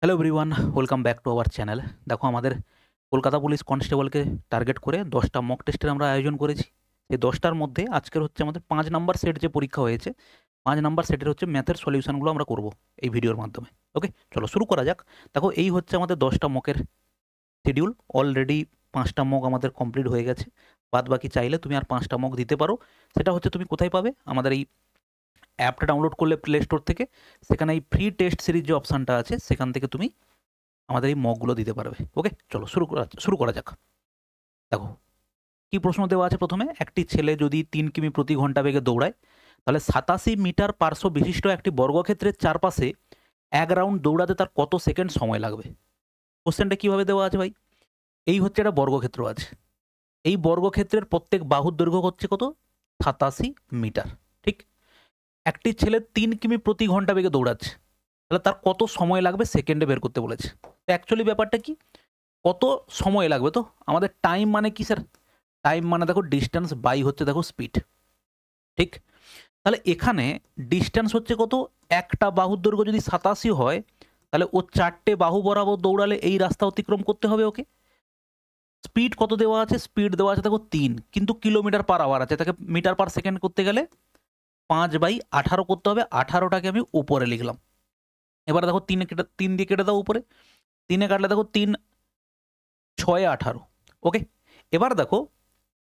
Hello everyone, welcome back to our channel. দেখো আমাদের Kolkata police কনস্টেবলকে target করে 10টা মক টেস্টের আমরা আয়োজন করেছি। এই 10টার মধ্যে আজকের হচ্ছে আমাদের 5 নাম্বার সেট যে পরীক্ষা হয়েছে, 5 নাম্বার সেটের হচ্ছে ম্যাথের সলিউশনগুলো আমরা করব এই ভিডিওর মাধ্যমে। ওকে, চলো শুরু করা যাক। দেখো এই হচ্ছে আমাদের 10টা মকের শিডিউল। অলরেডি 5টা মক আমাদের কমপ্লিট হয়ে গেছে। বাদ বাকি চাইলে তুমি আর 5টা মক দিতে পারো। সেটা হচ্ছে তুমি কোথায় পাবে? আমাদের এই অ্যাপটা ডাউনলোড করলে প্লে স্টোর থেকে, সেখানে এই ফ্রি টেস্ট সিরিজ যে অপশানটা আছে সেখান থেকে তুমি আমাদের এই মকগুলো দিতে পারবে। ওকে, চলো শুরু করা যাক। দেখো কি প্রশ্ন দেওয়া আছে। প্রথমে, একটি ছেলে যদি 3 কিমি প্রতি ঘন্টা বেগে দৌড়ায়, তাহলে 87 মিটার পার্শ্ব বিশিষ্ট একটি বর্গক্ষেত্রের চারপাশে এক রাউন্ড দৌড়াতে তার কত সেকেন্ড সময় লাগবে? কোশ্চেনটা কিভাবে দেওয়া আছে ভাই? এই হচ্ছে একটা বর্গক্ষেত্র আছে। এই বর্গক্ষেত্রের প্রত্যেক বাহুর দৈর্ঘ্য হচ্ছে কত? 87 মিটার। ঠিক। একটি ছেলে 3 কিমি প্রতি ঘন্টা বেগে দৌড়াচ্ছে, তাহলে তার কত সময় লাগবে সেকেন্ডে বের করতে বলেছে। তো অ্যাকচুয়ালি ব্যাপারটা কি, কত সময় লাগবে? তো আমাদের টাইম মানে কি স্যার? টাইম মানে দেখো ডিস্টেন্স বাই হচ্ছে দেখো স্পিড। ঠিক। তাহলে এখানে ডিস্টেন্স হচ্ছে কত? একটা বাহুর দৈর্ঘ্য যদি 87 হয়, তাহলে ও 4টে বাহু বরাবর দৌড়ালে এই রাস্তা অতিক্রম করতে হবে ওকে। স্পিড কত দেওয়া আছে? স্পিড দেওয়া আছে দেখো 3, কিন্তু কিলোমিটার পার আওয়ার আছে, তাকে মিটার পার সেকেন্ড করতে গেলে 5/18 করতে হবে। 18টাকে আমি উপরে লিখলাম। এবার দেখো 3 দিয়ে কেটে দাও উপরে। 3-এ কাটলে দেখো 3 6 18। ওকে, এবার দেখো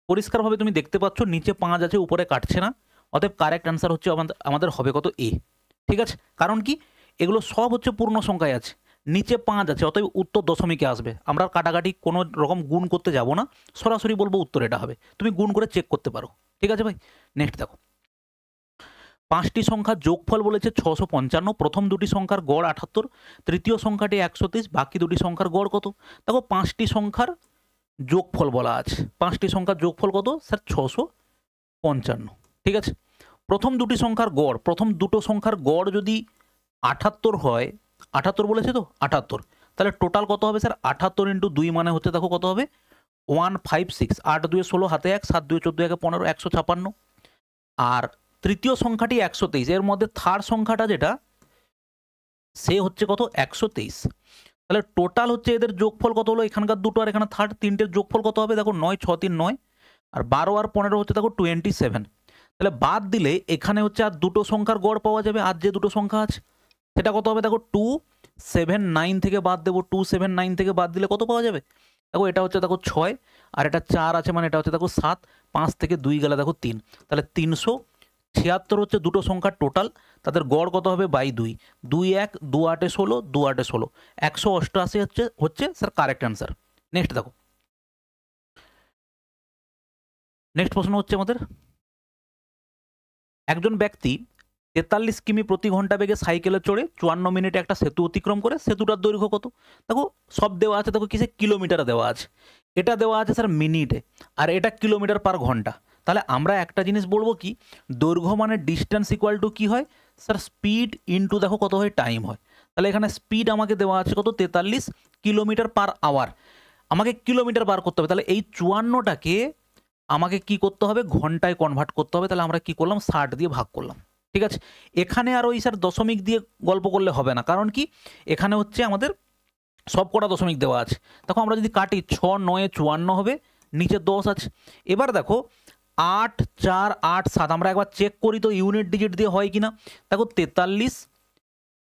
পরিষ্কারভাবে তুমি দেখতে পাচ্ছ নিচে 5 আছে, উপরে কাটছে না। অতএব কারেক্ট অ্যান্সার হচ্ছে আমাদের হবে কত? এ। ঠিক আছে, কারণ কি, এগুলো সব হচ্ছে পূর্ণ সংখ্যায় আছে, নিচে 5 আছে, অতএব উত্তর দশমিকে আসবে। আমরা কাটাকাটি কোনো রকম গুণ করতে যাব না, সরাসরি বলবো উত্তর এটা হবে। তুমি গুণ করে চেক করতে পারো। ঠিক আছে ভাই, নেক্সট দেখো। 5টি সংখ্যার যোগফল বলেছে 655। প্রথম দুটি সংখ্যার গড় 78, তৃতীয় সংখ্যাটি 130, বাকি দুটি সংখ্যার গড় কত? দেখো 5টি সংখ্যার যোগফল বলা আছে। 5টি সংখ্যার যোগফল কত স্যার? 655। ঠিক আছে, প্রথম দুটি সংখ্যার গড়, প্রথম দুটো সংখ্যার গড় যদি 78 হয়, 78 বলেছে তো 78, তাহলে টোটাল কত হবে স্যার? 78 ইন্টু 2 মানে হচ্ছে দেখো কত হবে? 156। 8 2 16, হাতে 1, 7 2 14, 1 15, 156। আর তৃতীয় সংখ্যাটি 123, এর মধ্যে থার্ড সংখ্যাটা যেটা, সে হচ্ছে কত? 123। তাহলে টোটাল হচ্ছে এদের যোগফল কত হলো? এখানকার দুটো আর এখানে থার্ড, তিনটের যোগফল কত হবে? দেখো 9 6 3 9, আর 12 আর 15 হচ্ছে দেখো 27। তাহলে বাদ দিলে এখানে হচ্ছে আর দুটো সংখ্যার গড় পাওয়া যাবে। আর যে দুটো সংখ্যা আছে সেটা কত হবে? দেখো 279 থেকে বাদ দেবো। 279 থেকে বাদ দিলে কত পাওয়া যাবে? দেখো এটা হচ্ছে দেখো 6, আর এটা 4 আছে, মানে এটা হচ্ছে দেখো 7। 5 থেকে 2 গেলে দেখো 3, তাহলে 376 হচ্ছে দুটো সংখ্যার টোটাল। তাদের গড় কত হবে? বাই 2। 2 1 2 8 16, 2 8 16, 188 হচ্ছে স্যার কারেক্ট অ্যান্সার। নেক্সট দেখো, নেক্সট প্রশ্ন হচ্ছে আমাদের, একজন ব্যক্তি 43 কিমি প্রতি ঘন্টা বেগে সাইকেলে চড়ে 54 মিনিটে একটা সেতু অতিক্রম করে। সেতুটার দৈর্ঘ্য কত? দেখো সব দেওয়া আছে, দেখো কিসে? কিলোমিটারে দেওয়া আছে। এটা দেওয়া আছে স্যার মিনিটে, আর এটা কিলোমিটার পার ঘন্টা। তাহলে আমরা একটা জিনিস বলবো কি, দৈর্ঘ্য মানে ডিস্টেন্স ইকুয়াল টু কি হয় স্যার? স্পিড ইন্টু দেখো কত হয়? টাইম হয়। তাহলে এখানে স্পিড আমাকে দেওয়া আছে কত? 43 কিলোমিটার পার আওয়ার। আমাকে কিলোমিটার বার করতে হবে, তাহলে এই 54টাকে আমাকে কি করতে হবে? ঘন্টায় কনভার্ট করতে হবে। তাহলে আমরা কি করলাম? 60 দিয়ে ভাগ করলাম। ঠিক আছে, এখানে আর ওই স্যার দশমিক দিয়ে গল্প করলে হবে না, কারণ কি, এখানে হচ্ছে আমাদের সব কটা দশমিক দেওয়া আছে। দেখো আমরা যদি কাটি, 6 9 54 হবে, নিচে 10 আছে। এবার দেখো 8 4 8 7, আমরা একবার চেক করি তো ইউনিট ডিজিট দিয়ে হয় কিনা। দেখো 43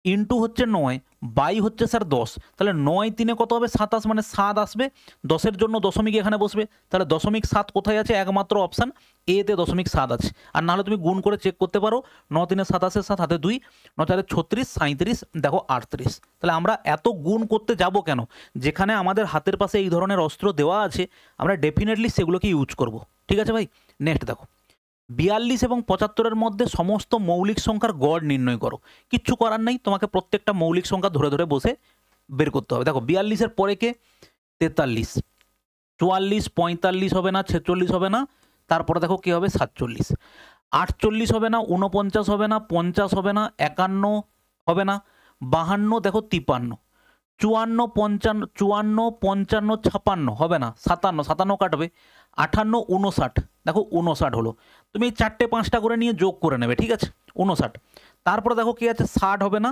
ইন্টু হচ্ছে 9 বাই হচ্ছে স্যার 10, তাহলে 9 3 কত হবে? 27, মানে 7 আসবে। 10-এর জন্য দশমিক এখানে বসবে, তাহলে 0.7 কোথায় আছে? একমাত্র অপশান এতে 0.7 আছে। আর নাহলে তুমি গুণ করে চেক করতে পারো। 9 3 27, 7 হাতে 2, 9 4 36, 37, দেখো 38। তাহলে আমরা এত গুণ করতে যাব কেন? যেখানে আমাদের হাতের পাশে এই ধরনের অস্ত্র দেওয়া আছে, আমরা ডেফিনেটলি সেগুলোকে ইউজ করব। ঠিক আছে ভাই, নেক্সট দেখো। 42 এবং 75-এর মধ্যে সমস্ত মৌলিক সংখ্যার গড় নির্ণয় করো। কিচ্ছু করার নেই, তোমাকে প্রত্যেকটা মৌলিক সংখ্যা ধরে ধরে বসে বের করতে হবে। দেখো 42-এর পরে কে? 43, 44 45 হবে না, 46 হবে না, তারপরে দেখো কি হবে? 47, 48 হবে না, 49 হবে না, 50 হবে না, 51 হবে না, 52, দেখো 53, 54 55, 54 55 56 হবে না, 57, 57 কাটবে, 58 59, দেখো 59 হলো। তুমি এই 4টে 5টা করে নিয়ে যোগ করে নেবে। ঠিক আছে, 59। তারপরে দেখো কি আছে? 60 হবে না,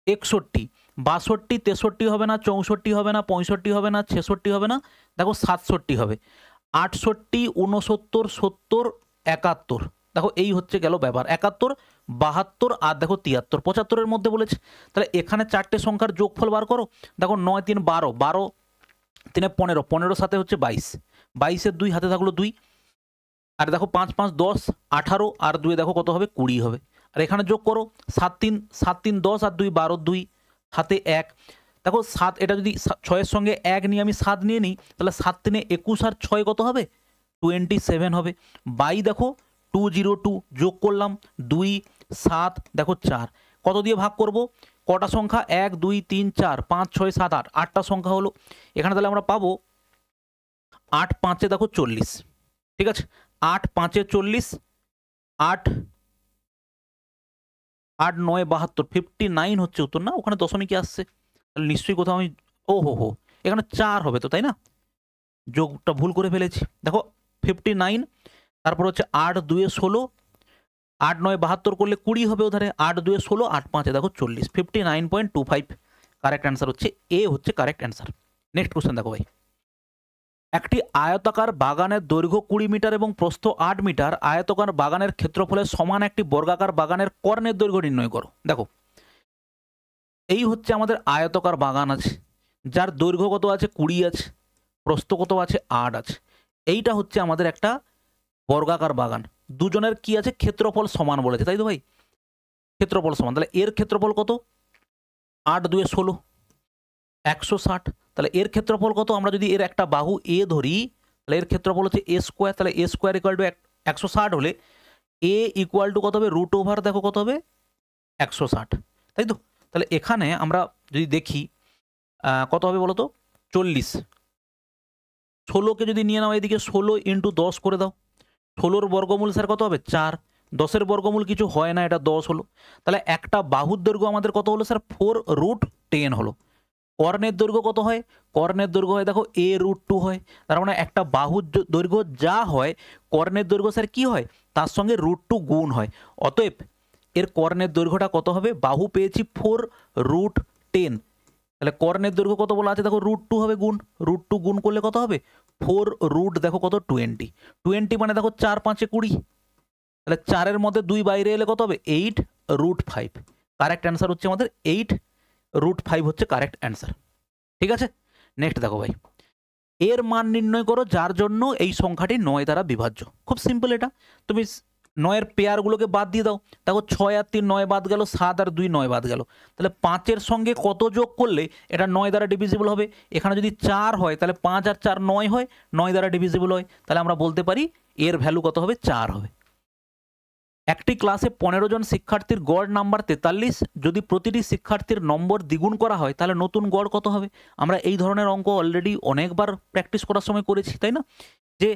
61, 62, 63 হবে না, 64 হবে না, 65 হবে না, 66 হবে না, দেখো 67 হবে, 68, 69, 70, 71, দেখো এই হচ্ছে গেল ব্যাপার। 71, 72 আর দেখো 73, 75-এর মধ্যে বলেছে। তাহলে এখানে চারটে সংখ্যার যোগফল বার করো। দেখো 9 3 12, 12 3 15, 15 সাথে হচ্ছে 22, 22-এর 2 হাতে থাকলো 2, আর দেখো 5 5 10, 18 আর 2 দেখো কত হবে, 20 হবে। আর এখানে যোগ করো 7 3 7 3 10 আর 2 12, 2 হাতে 1, দেখো 7, এটা যদি 6-এর সঙ্গে 1 নিয়ে আমি 7 নিয়ে নিই, তাহলে 7 3 21 আর 6 কত হবে, 27 হবে। বাই দেখো 202 যোগ করলাম 2 7 দেখো 4, কত দিয়ে ভাগ করব, কটা সংখ্যা, 1 2 3 4 5 6 7 8, 8টা সংখ্যা হলো। এখানে তাহলে আমরা পাবো 8 5-এ দেখো 40, ঠিক আছে, 8 5-এ 40, 8 8 9 72, 59 হচ্ছে উত্তর না, ওখানে দশমিকে আসছে, তাহলে নিশ্চয়ই কোথাও আমি, ও হো এখানে 4 হবে তো, তাই না, যোগটা ভুল করে ফেলেছি। দেখো 59, তারপর হচ্ছে 8 2 16, 8 9 72 করলে 20 হবে ওধারে, 8 2 16, 8 5-এ দেখো 40, 59.25, কারেক্ট অ্যান্সার হচ্ছে এ, হচ্ছে কারেক্ট অ্যান্সার। নেক্সট কোশ্চেন দেখো ভাই, একটি আয়তাকার বাগানের দৈর্ঘ্য 20 মিটার এবং প্রস্থ 8 মিটার, আয়তাকার বাগানের ক্ষেত্রফলের সমান একটি বর্গাকার বাগানের কর্ণের দৈর্ঘ্য নির্ণয় করো। দেখো এই হচ্ছে আমাদের আয়তাকার বাগান আছে, যার দৈর্ঘ্য কত আছে, 20 আছে, প্রস্থ কত আছে, 8 আছে। এইটা হচ্ছে আমাদের একটা বর্গাকার বাগান, দুজনের কি আছে, ক্ষেত্রফল সমান বলেছে, তাই তো ভাই, ক্ষেত্রফল সমান। তাহলে এর ক্ষেত্রফল কত, 8 2 16, 160, তাহলে এর ক্ষেত্রফল কত, আমরা যদি এর একটা বাহু এ ধরি, তাহলে এর ক্ষেত্রফল হচ্ছে এ স্কোয়ার, তাহলে এ স্কোয়ার ইকুয়াল টু 160 হলে এ ইকুয়াল টু কত হবে, রুট ওভার দেখো কত হবে, 160, তাই তো। তাহলে এখানে আমরা যদি দেখি কত হবে বলো তো, 40, 16কে যদি নিয়ে নাও এদিকে, 16 ইন্টু 10 করে দাও, 16-র বর্গমূল স্যার কত হবে, 4, 10-এর বর্গমূল কিছু হয় না, এটা 10 হলো। তাহলে একটা বাহুর দৈর্ঘ্য আমাদের কত হলো স্যার, 4√10 হলো। কর্ণের দৈর্ঘ্য কত হয়, কর্ণের দৈর্ঘ্য হয় দেখো a√2 হয়, তার মানে একটা বাহুর দৈর্ঘ্য যা হয়, কর্ণের দৈর্ঘ্য স্যার কি হয়, তার সঙ্গে √2 গুণ হয়। অতএব এর কর্ণের দৈর্ঘ্যটা কত হবে, বাহু পেয়েছি 4√10, তাহলে কর্ণের দৈর্ঘ্য কত বলা আছে, দেখো √2 হবে গুণ, √2 গুণ করলে কত হবে, 4 দেখো কত 20, 20 মানে দেখো 4 5 20, তাহলে 4-এর মধ্যে 2 বাইরে এলে কত হবে, 8√5, কারেক্ট অ্যান্সার হচ্ছে আমাদের 8√5 হচ্ছে কারেক্ট অ্যান্সার, ঠিক আছে। নেক্সট দেখো ভাই, এর মান নির্ণয় করো যার জন্য এই সংখ্যাটি 9 দ্বারা বিভাজ্য। খুব সিম্পল, এটা তুমি 9-এর পেয়ারগুলোকে বাদ দিয়ে দাও, দেখো 6 আর 3 9 বাদ গেল, 7 আর 2 9 বাদ গেল, তাহলে 5-এর সঙ্গে কত যোগ করলে এটা 9 দ্বারা ডিভিজিবল হবে, এখানে যদি 4 হয় তাহলে 5 আর 4 9 হয়, 9 দ্বারা ডিভিজিবল হয়, তাহলে আমরা বলতে পারি এর ভ্যালু কত হবে, 4 হবে। একটি ক্লাসে 15 জন শিক্ষার্থীর গড় নাম্বার 43, যদি প্রতিটি শিক্ষার্থীর নম্বর দ্বিগুণ করা হয় তাহলে নতুন গড় কত হবে। আমরা এই ধরনের অঙ্ক অলরেডি অনেকবার প্র্যাকটিস করার সময় করেছি, তাই না, যে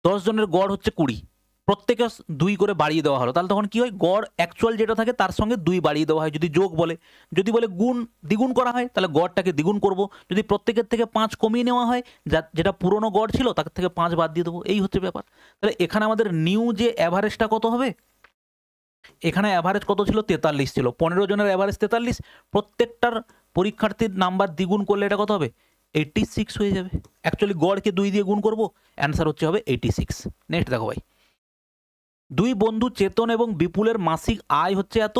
10 জনের গড় হচ্ছে 20, প্রত্যেকে 2 করে বাড়িয়ে দেওয়া হলো, তাহলে তখন কি হয়, গড় অ্যাকচুয়াল যেটা থাকে তার সঙ্গে 2 বাড়িয়ে দেওয়া হয় যদি যোগ বলে, যদি বলে গুণ দ্বিগুণ করা হয় তাহলে গড়টাকে দ্বিগুণ করব, যদি প্রত্যেকের থেকে 5 কমিয়ে নেওয়া হয়, যেটা পুরনো গড় ছিল তার থেকে 5 বাদ দিয়ে দেবো, এই হচ্ছে ব্যাপার। তাহলে এখানে আমাদের নিউ যে অ্যাভারেজটা কত হবে, এখানে অ্যাভারেজ কত ছিল, 43 ছিল, 15 জনের অ্যাভারেজ 43, প্রত্যেকটার পরীক্ষার্থীর নাম্বার দ্বিগুণ করলে এটা কত হবে, 86 হয়ে যাবে। অ্যাকচুয়ালি গড়কে 2 দিয়ে গুণ করব, অ্যান্সার হচ্ছে হবে 86। নেক্সট দেখো ভাই, দুই বন্ধু চেতন এবং বিপুলের মাসিক আয় হচ্ছে এত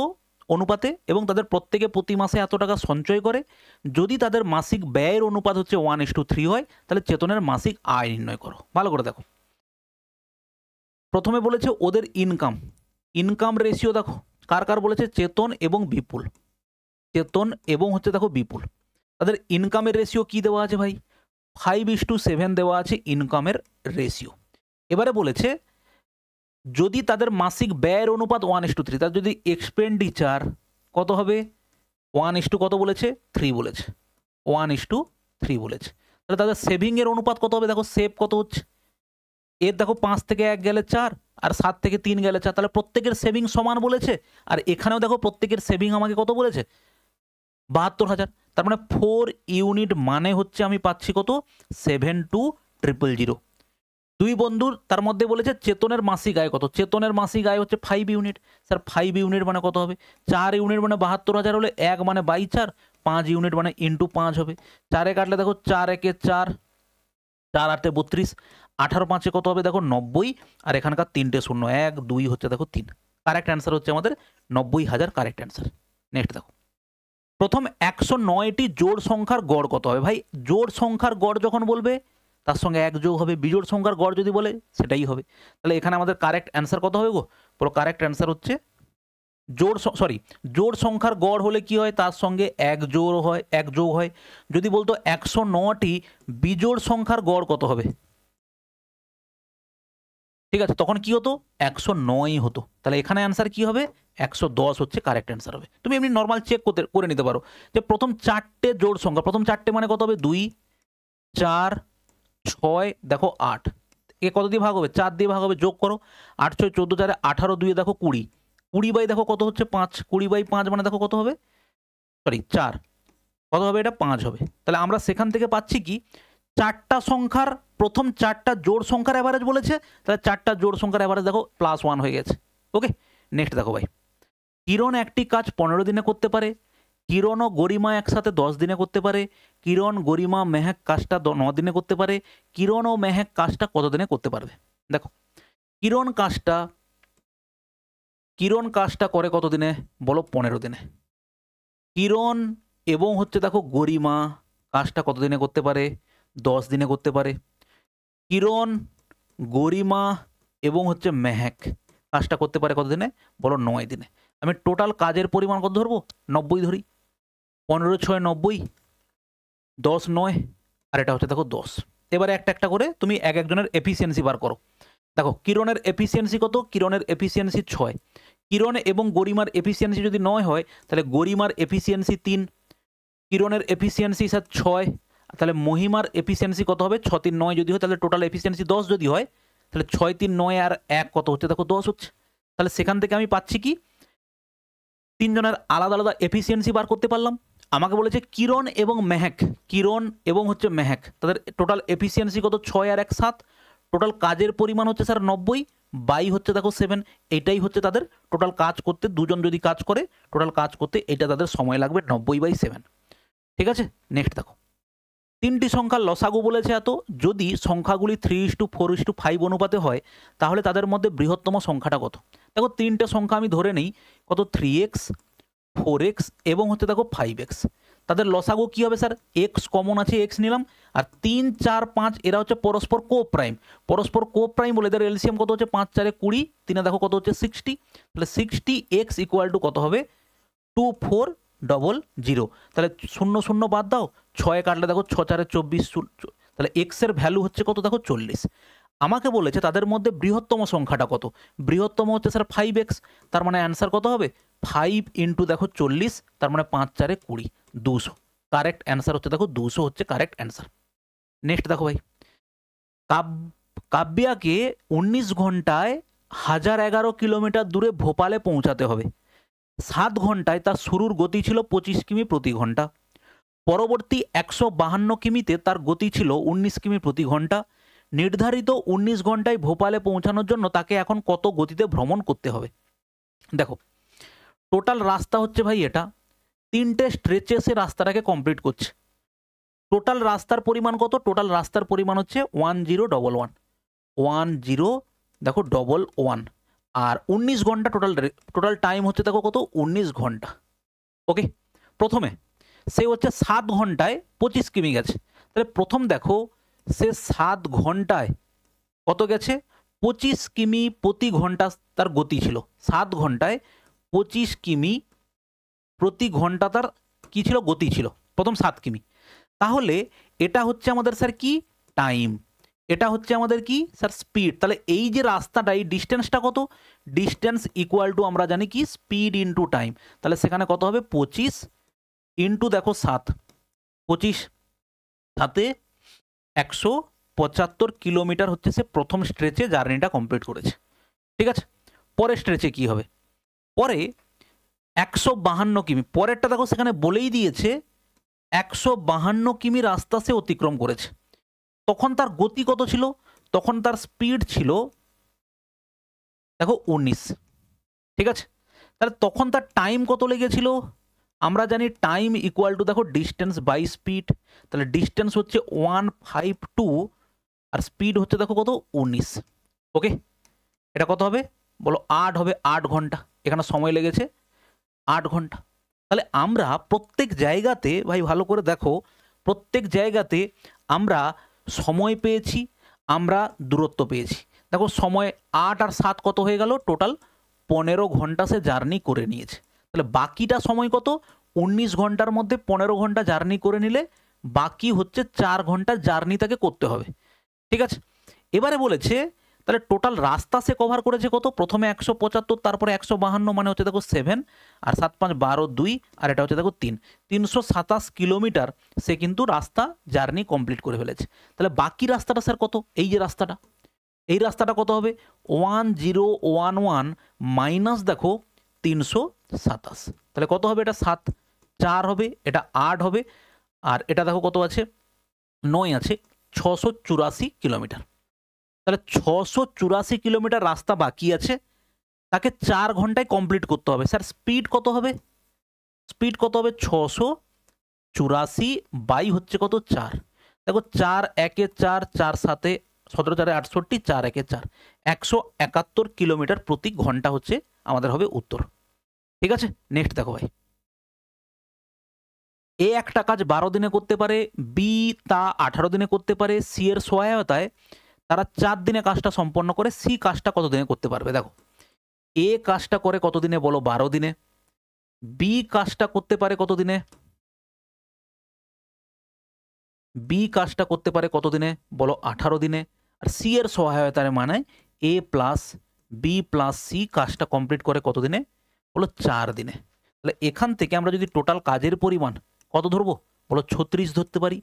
অনুপাতে এবং তাদের প্রত্যেকে প্রতি মাসে এত টাকা সঞ্চয় করে, যদি তাদের মাসিক ব্যয়ের অনুপাত হচ্ছে 1:3 হয় তাহলে চেতনের মাসিক আয় নির্ণয় করো। ভালো করে দেখো, প্রথমে বলেছে ওদের ইনকাম রেশিও দেখো, কার কার বলেছে, চেতন এবং বিপুল, চেতন এবং হচ্ছে দেখো বিপুল, তাদের ইনকামের রেশিও কি দেওয়া আছে ভাই, 5:7 দেওয়া আছে ইনকামের রেশিও। এবারে বলেছে যদি তাদের মাসিক ব্যয়ের অনুপাত 1:3, তার যদি এক্সপেন্ডিচার কত হবে, 1: কত বলেছে, 3 বলেছে, 1:3 বলেছে, তাহলে তাদের সেভিংয়ের অনুপাত কত হবে, দেখো সেভ কত হচ্ছে, এর দেখো 5 থেকে 1 গেলে 4 আর 7 থেকে 3 গেলে 4, তাহলে প্রত্যেকের সেভিং সমান বলেছে, আর এখানেও দেখো প্রত্যেকের সেভিং আমাকে কত বলেছে, 72,000, তার মানে 4 ইউনিট মানে হচ্ছে আমি পাচ্ছি কত, 72,000। দুই বন্ধুর তার মধ্যে বলেছে চেতনের মাসিক আয় কত, চেতনের মাসিক আয় হচ্ছে 5 ইউনিট। স্যার 5 ইউনিট মানে কত হবে, 4 ইউনিট মানে 72,000 হলে 1 মানে 4/4, 5 ইউনিট মানে ইন্টু 5 হবে। 4 কাটলে দেখো 4 একে 4, 4 8 32, 18 5 কত হবে দেখো 90, আর এখানকার 3টে শূন্য 1 2 হচ্ছে দেখো 3। কারেক্ট অ্যান্সার হচ্ছে আমাদের 90,000 কারেক্ট অ্যান্সার। নেক্সট দেখো, প্রথম 109টি জোড় সংখ্যার গড় কত হবে। ভাই জোড় সংখ্যার গড় যখন বলবে তার সঙ্গে 1 যোগ হবে, বিজোড় সংখ্যার গড় যদি বলে সেটাই হবে। তাহলে এখানে আমাদের কারেক্ট অ্যান্সার কত হবে গো, পুরো কারেক্ট অ্যান্সার হচ্ছে জোড় সংখ্যার গড় হলে কি হয়, তার সঙ্গে 1 যোগ হয়। যদি বলতো 109টি বিজোড় সংখ্যার গড় কত হবে, ঠিক আছে, তখন কি হতো 109 হতো। তাহলে এখানে অ্যান্সার কি হবে 110 হচ্ছে কারেক্ট অ্যান্সার হবে। তুমি এমনি নর্মাল চেক করে নিতে পারো যে প্রথম 4টে জোড় সংখ্যা, প্রথম 4টে মানে কত হবে 2 4 6 দেখো 8, এ কত দিয়ে ভাগ হবে 4 দিয়ে ভাগ হবে, যোগ করো 8 6 14 4 18 2 দেখো 20, 20 বাই দেখো কত হচ্ছে 5, 20 বাই 5 মানে দেখো কত হবে, সরি 4, কত হবে এটা 5 হবে। তাহলে আমরা সেখান থেকে পাচ্ছি কি, 4টা সংখ্যার প্রথম 4টা জোড় সংখ্যার অ্যাভারেজ বলেছে, তাহলে 4টা জোড় সংখ্যার অ্যাভারেজ দেখো +1 হয়ে গেছে। ওকে, নেক্সট দেখো ভাই, কিরণ একটি কাজ 15 দিনে করতে পারে, কিরণ ও গরিমা একসাথে 10 দিনে করতে পারে, কিরণ গরিমা মেহেক কাজটা 9 দিনে করতে পারে, কিরণ ও মেহেক কাজটা কত দিনে করতে পারবে। দেখো কিরণ কাজটা করে কত দিনে বলো, 15 দিনে। কিরণ এবং হচ্ছে দেখো গরিমা কাজটা কত দিনে করতে পারে, 10 দিনে করতে পারে। কিরণ গরিমা এবং হচ্ছে মেহেক কাজটা করতে পারে কত দিনে বলো, 9 দিনে। আমি টোটাল কাজের পরিমাণ কত ধরবো, 90 ধরি, 15 6 90, 10 9, আর এটা হচ্ছে দেখো 10। এবারে একটা একটা করে তুমি এক একজনের এফিসিয়েন্সি বার করো। দেখো কিরণের এফিসিয়েন্সি কত, কিরণের এফিসিয়েন্সি 6, কিরণ এবং গরিমার এফিসিয়েন্সি যদি 9 হয় তাহলে গরিমার এফিসিয়েন্সি 3, কিরণের এফিসিয়েন্সি স্যার 6, তাহলে মহিমার এফিসিয়েন্সি কত হবে 6 3 9 যদি হয়, তাহলে টোটাল এফিসিয়েন্সি 10 যদি হয়, তাহলে 6 3 9 আর 1 কত হচ্ছে দেখো 10 হচ্ছে। তাহলে সেখান থেকে আমি পাচ্ছি কি, তিনজনের আলাদা আলাদা এফিসিয়েন্সি বার করতে পারলাম। আমাকে বলেছে কিরণ এবং মেহেক, কিরণ এবং হচ্ছে মেহেক তাদের টোটাল এফিসিয়েন্সি কত 6 আর 1 7, টোটাল কাজের পরিমাণ হচ্ছে স্যার 90 বাই হচ্ছে দেখো 7, এটাই হচ্ছে তাদের টোটাল কাজ করতে, দুজন যদি কাজ করে টোটাল কাজ করতে এটা তাদের সময় লাগবে 90/7। ঠিক আছে, নেক্সট দেখো, 3টি সংখ্যার লসাগু বলেছে এত, যদি সংখ্যাগুলি 3:4:5 অনুপাতে হয় তাহলে তাদের মধ্যে বৃহত্তম সংখ্যাটা কত। দেখো 3টে সংখ্যা আমি ধরে নেই কত, 3x 4x এবং হচ্ছে দেখো 5x, তাদের লসাগু কি হবে স্যার, x কমন আছে x নিলাম, আর 3 4 5 এরা হচ্ছে পরস্পর কো প্রাইম বলে এদের এলসিএম কত হচ্ছে 5 4 20, 3 দেখো কত হচ্ছে 60, তাহলে 60x = কত হবে 2400। তাহলে 0 0 বাদ দাও, 6 কাটলে দেখো 6 4 24, তাহলে x এর ভ্যালু হচ্ছে কত দেখো 40। আমাকে বলেছে তাদের মধ্যে বৃহত্তম সংখ্যাটা কত, বৃহত্তম হচ্ছে স্যার 5x, তার মানে অ্যান্সার কত হবে 5 × দেখো 40, তার মানে 5 4 20, 200। কারেক্ট অ্যান্সার হচ্ছে দেখো 200 হচ্ছে কারেক্ট অ্যান্সার। নেক্সট দেখো ভাই, কাব্যাকে 19 ঘন্টায় 1011 কিলোমিটার দূরে ভোপালে পৌঁছাতে হবে। 7 ঘন্টায় তার শুরুর গতি ছিল 25 কিমি প্রতি ঘন্টা, পরবর্তী 152 কিমিতে তার গতি ছিল 19 কিমি প্রতি ঘন্টা। নির্ধারিত 19 ঘন্টায় ভোপালে পৌঁছানোর জন্য তাকে এখন কত গতিতে ভ্রমণ করতে হবে। দেখো টোটাল রাস্তা হচ্ছে ভাই এটা, 3টে স্ট্রেচে সে রাস্তাটাকে কমপ্লিট করছে। টোটাল রাস্তার পরিমাণ কত, টোটাল রাস্তার পরিমাণ হচ্ছে 1011 দেখো 11, আর 19 ঘন্টা টোটাল টাইম হচ্ছে দেখো কত 19 ঘন্টা। ওকে, প্রথমে সে হচ্ছে 7 ঘন্টায় 25 কিমি গেছে, তাহলে প্রথম দেখো সে 7 ঘন্টায় কত গেছে 25 কিমি প্রতি ঘন্টা তার গতি ছিল, 7 ঘন্টায় 25 কিমি প্রতি ঘন্টা তার কি ছিল গতি ছিল প্রথম 7 কিমি। তাহলে এটা হচ্ছে আমাদের স্যার কি টাইম, এটা হচ্ছে আমাদের কি স্যার স্পিড। তাহলে এই যে রাস্তাটা এই ডিস্টেন্সটা কত, ডিস্টেন্স = আমরা জানি কি স্পিড ইন্টু টাইম, তাহলে সেখানে কত হবে 25 ইন্টু দেখো 7, 25 সাথে 175 কিলোমিটার হচ্ছে সে প্রথম স্ট্রেচে জার্নিটা কমপ্লিট করেছে। ঠিক আছে, পরের স্ট্রেচে কি হবে, পরে 152 কিমি, পরেরটা দেখো সেখানে বলেই দিয়েছে 152 কিমি রাস্তা সে অতিক্রম করেছে। তখন তার গতি কত ছিল, তখন তার স্পিড ছিল দেখো 19, ঠিক আছে। তাহলে তখন তার টাইম কত লেগেছিল? আমরা জানি টাইম ইকুয়াল টু দেখো ডিস্টেন্স বাই স্পিড। তাহলে ডিস্টেন্স হচ্ছে 152 আর স্পিড হচ্ছে দেখো কত 19। ওকে, এটা কত হবে বলো? 8 হবে, 8 ঘন্টা। এখানে সময় লেগেছে 8 ঘন্টা। তাহলে আমরা প্রত্যেক জায়গাতে ভাই ভালো করে দেখো, প্রত্যেক জায়গাতে আমরা সময় পেয়েছি, আমরা দূরত্ব পেয়েছি। দেখো সময় 8 আর 7 কত হয়ে গেল? টোটাল 15 ঘন্টা সে জার্নি করে নিয়েছে। তাহলে বাকিটা সময় কত? 19 ঘন্টার মধ্যে 15 ঘন্টা জার্নি করে নিলে বাকি হচ্ছে 4 ঘন্টা জার্নি তাকে করতে হবে, ঠিক আছে। এবারে বলেছে তাহলে টোটাল রাস্তা সে কভার করেছে কত? প্রথমে 175, তারপরে 152, মানে হচ্ছে দেখো 7, আর 7 5 12 2, আর এটা হচ্ছে দেখো 3, 327 কিলোমিটার সে কিন্তু রাস্তা জার্নি কমপ্লিট করে ফেলেছে। তাহলে বাকি রাস্তাটা স্যার কত? এই যে রাস্তাটা, এই রাস্তাটা কত হবে? 1011 মাইনাস দেখো 327, তাহলে কত হবে? এটা 7, 4 হবে, এটা 8 হবে, আর এটা দেখো কত আছে? 9 আছে, 684 কিলোমিটার। তাহলে 684 কিলোমিটার রাস্তা বাকি আছে, তাকে 4 ঘন্টায় কমপ্লিট করতে হবে। স্যার স্পিড কত হবে? স্পিড কত হবে? 684 বাই হচ্ছে কত? 4। দেখো 4 একে 4, 4 7 17 4 68, 4 একে 4, 171 কিলোমিটার প্রতি ঘন্টা হচ্ছে আমাদের হবে উত্তর, ঠিক আছে। নেক্সট দেখো ভাই, এ একটা কাজ 12 দিনে করতে পারে, বি তা 18 দিনে করতে পারে, সি এর সহায়তায় তারা 4 দিনে কাজটা সম্পন্ন করে, সি কাজটা কত দিনে করতে পারবে? দেখো এ কাজটা করে কত দিনে বলো? 12 দিনে। বি কাজটা করতে পারে কত দিনে? বি কাজটা করতে পারে কত দিনে বলো? 18 দিনে। আর সি এর সহায়তায় মানে এ প্লাস বি প্লাস সি কাজটা কমপ্লিট করে কত দিনে বলো? 4 দিনে। তাহলে এখান থেকে আমরা যদি টোটাল কাজের পরিমাণ কত ধরবো বলো? 36 ধরতে পারি।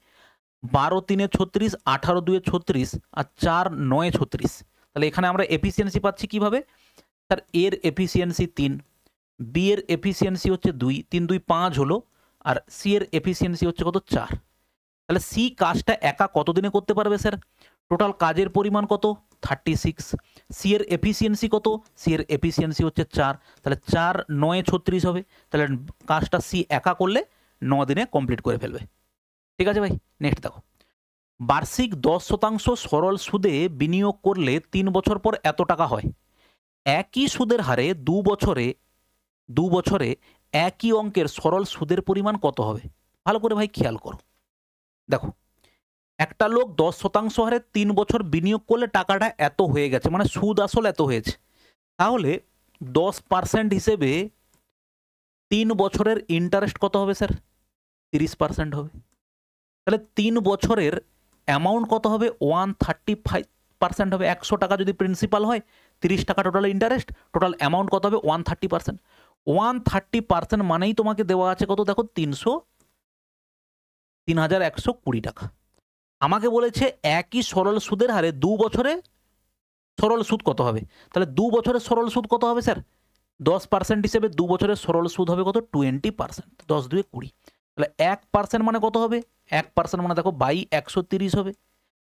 12 3 36, 18 2 36, আর 4 9 36। তাহলে এখানে আমরা এফিসিয়েন্সি পাচ্ছি কিভাবে? স্যার এর এফিসিয়েন্সি 3, বি এর এফিসিয়েন্সি হচ্ছে 2, 3 2 5 হলো, আর সি এর এফিসিয়েন্সি হচ্ছে কত? 4। তাহলে সি কাজটা একা কত দিনে করতে পারবে স্যার? টোটাল কাজের পরিমাণ কত? 36। সি এর এফিসিয়েন্সি কত? সি এর এফিসিয়েন্সি হচ্ছে 4, তাহলে 4 9 36 হবে। তাহলে কাজটা সি একা করলে 9 দিনে কমপ্লিট করে ফেলবে, ঠিক আছে ভাই। নেক্সট দেখো, বার্ষিক 10% সরল সুদে বিনিয়োগ করলে 3 বছর পর এত টাকা হয়। একই সুদের হারে 2 বছরে একই অঙ্কের সরল সুদের পরিমাণ কত হবে? ভালো করে ভাই খেয়াল করো। দেখো একটা লোক 10% হারে 3 বছর বিনিয়োগ করলে টাকাটা এত হয়ে গেছে, মানে সুদ আসল এত হয়েছে। তাহলে 10% হিসেবে 3 বছরের ইন্টারেস্ট কত হবে স্যার? 30% হবে। তাহলে 3 বছরের অ্যামাউন্ট কত হবে? 135% হবে। 100 টাকা যদি প্রিন্সিপাল হয়, 30 টাকা টোটাল ইন্টারেস্ট, টোটাল অ্যামাউন্ট কত হবে? 130%। 130% মানেই তোমাকে দেওয়া আছে কত? দেখো 3120 টাকা। আমাকে বলেছে একই সরল সুদের হারে 2 বছরে সরল সুদ কত হবে। তাহলে 2 বছরের সরল সুদ কত হবে স্যার? 10% হিসেবে 2 বছরের সরল সুদ হবে কত? 20%। 10 2 20। তাহলে 1% মানে কত হবে? 1% মানে দেখো বাই 130 হবে।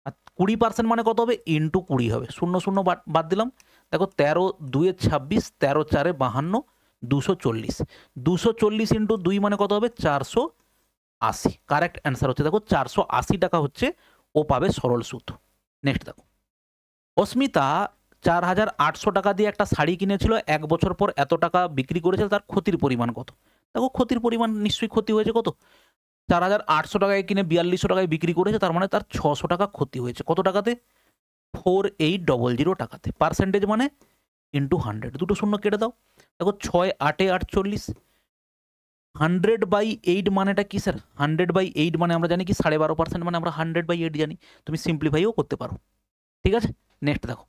আর 20% মানে কত হবে? ইন্টু 20 হবে। 0 0 বাদ দিলাম। দেখো 13 2 26, 13 4 52, 240। 240 ইন্টু 2 মানে কত হবে? 480। কারেক্ট অ্যান্সার হচ্ছে দেখো 480 টাকা হচ্ছে ও পাবে সরল সুদ। নেক্সট দেখো, অস্মিতা 4800 টাকা দিয়ে একটা শাড়ি কিনেছিল, 1 বছর পর এত টাকা বিক্রি করেছিল, তার ক্ষতির পরিমাণ কত? দেখো ক্ষতির পরিমাণ নিশ্চয়ই ক্ষতি হয়েছে কত? 4800 টাকায় কিনে 4200 টাকায় বিক্রি করেছে, তার মানে তার 600 টাকা ক্ষতি হয়েছে। কত টাকাতে? 4800 টাকাতে। পার্সেন্টেজ মানে ইন্টু 100, দুটো শূন্য কেটে দাও। দেখো 6 8 48, 100/8 মানেটা কি স্যার? 100/8 মানে আমরা জানি কি 12.5%, মানে আমরা 100/8 জানি। তুমি সিম্পলিফাইও করতে পারো, ঠিক আছে। নেক্সট দেখো,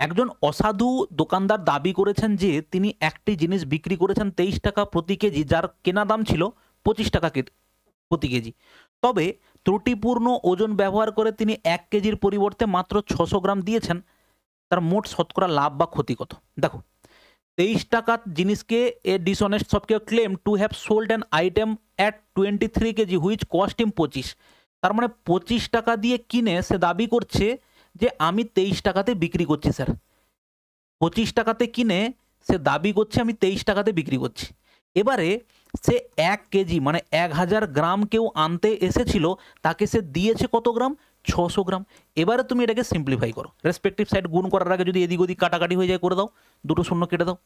একজন অসাধু দোকানদার দাবি করেছেন যে তিনি একটি জিনিস বিক্রি করেছেন 23 টাকা প্রতি কেজি, যার কেনা দাম ছিল 25 টাকা প্রতি কেজি। তবে ত্রুটিপূর্ণ ওজন ব্যবহার করে তিনি 1 কেজির পরিবর্তে মাত্র 600 গ্রাম দিয়েছেন। তার মোট শতকরা লাভ বা ক্ষতি কত? দেখো 23 টাকার জিনিসকে a dishonest software claim to have sold an item at 23 KG which cost him 25। তার মানে 25 টাকা দিয়ে কিনে সে দাবি করছে যে আমি 23 টাকাতে বিক্রি করছি স্যার, 25 টাকাতে কিনে সে দাবি করছে আমি 23 টাকাতে বিক্রি করছি। এবারে সে 1 কেজি মানে 1000 গ্রাম কেউ আনতে এসেছিল, তাকে সে দিয়েছে কত গ্রাম? 600 গ্রাম। এবারে তুমি এটাকে সিম্পলিফাই করো, রেসপেক্টিভ সাইড গুণ করার আগে যদি এদিক ওদিক কাটাকাটি হয়ে যায় করে দাও, দুটো শূন্য কেটে দাও।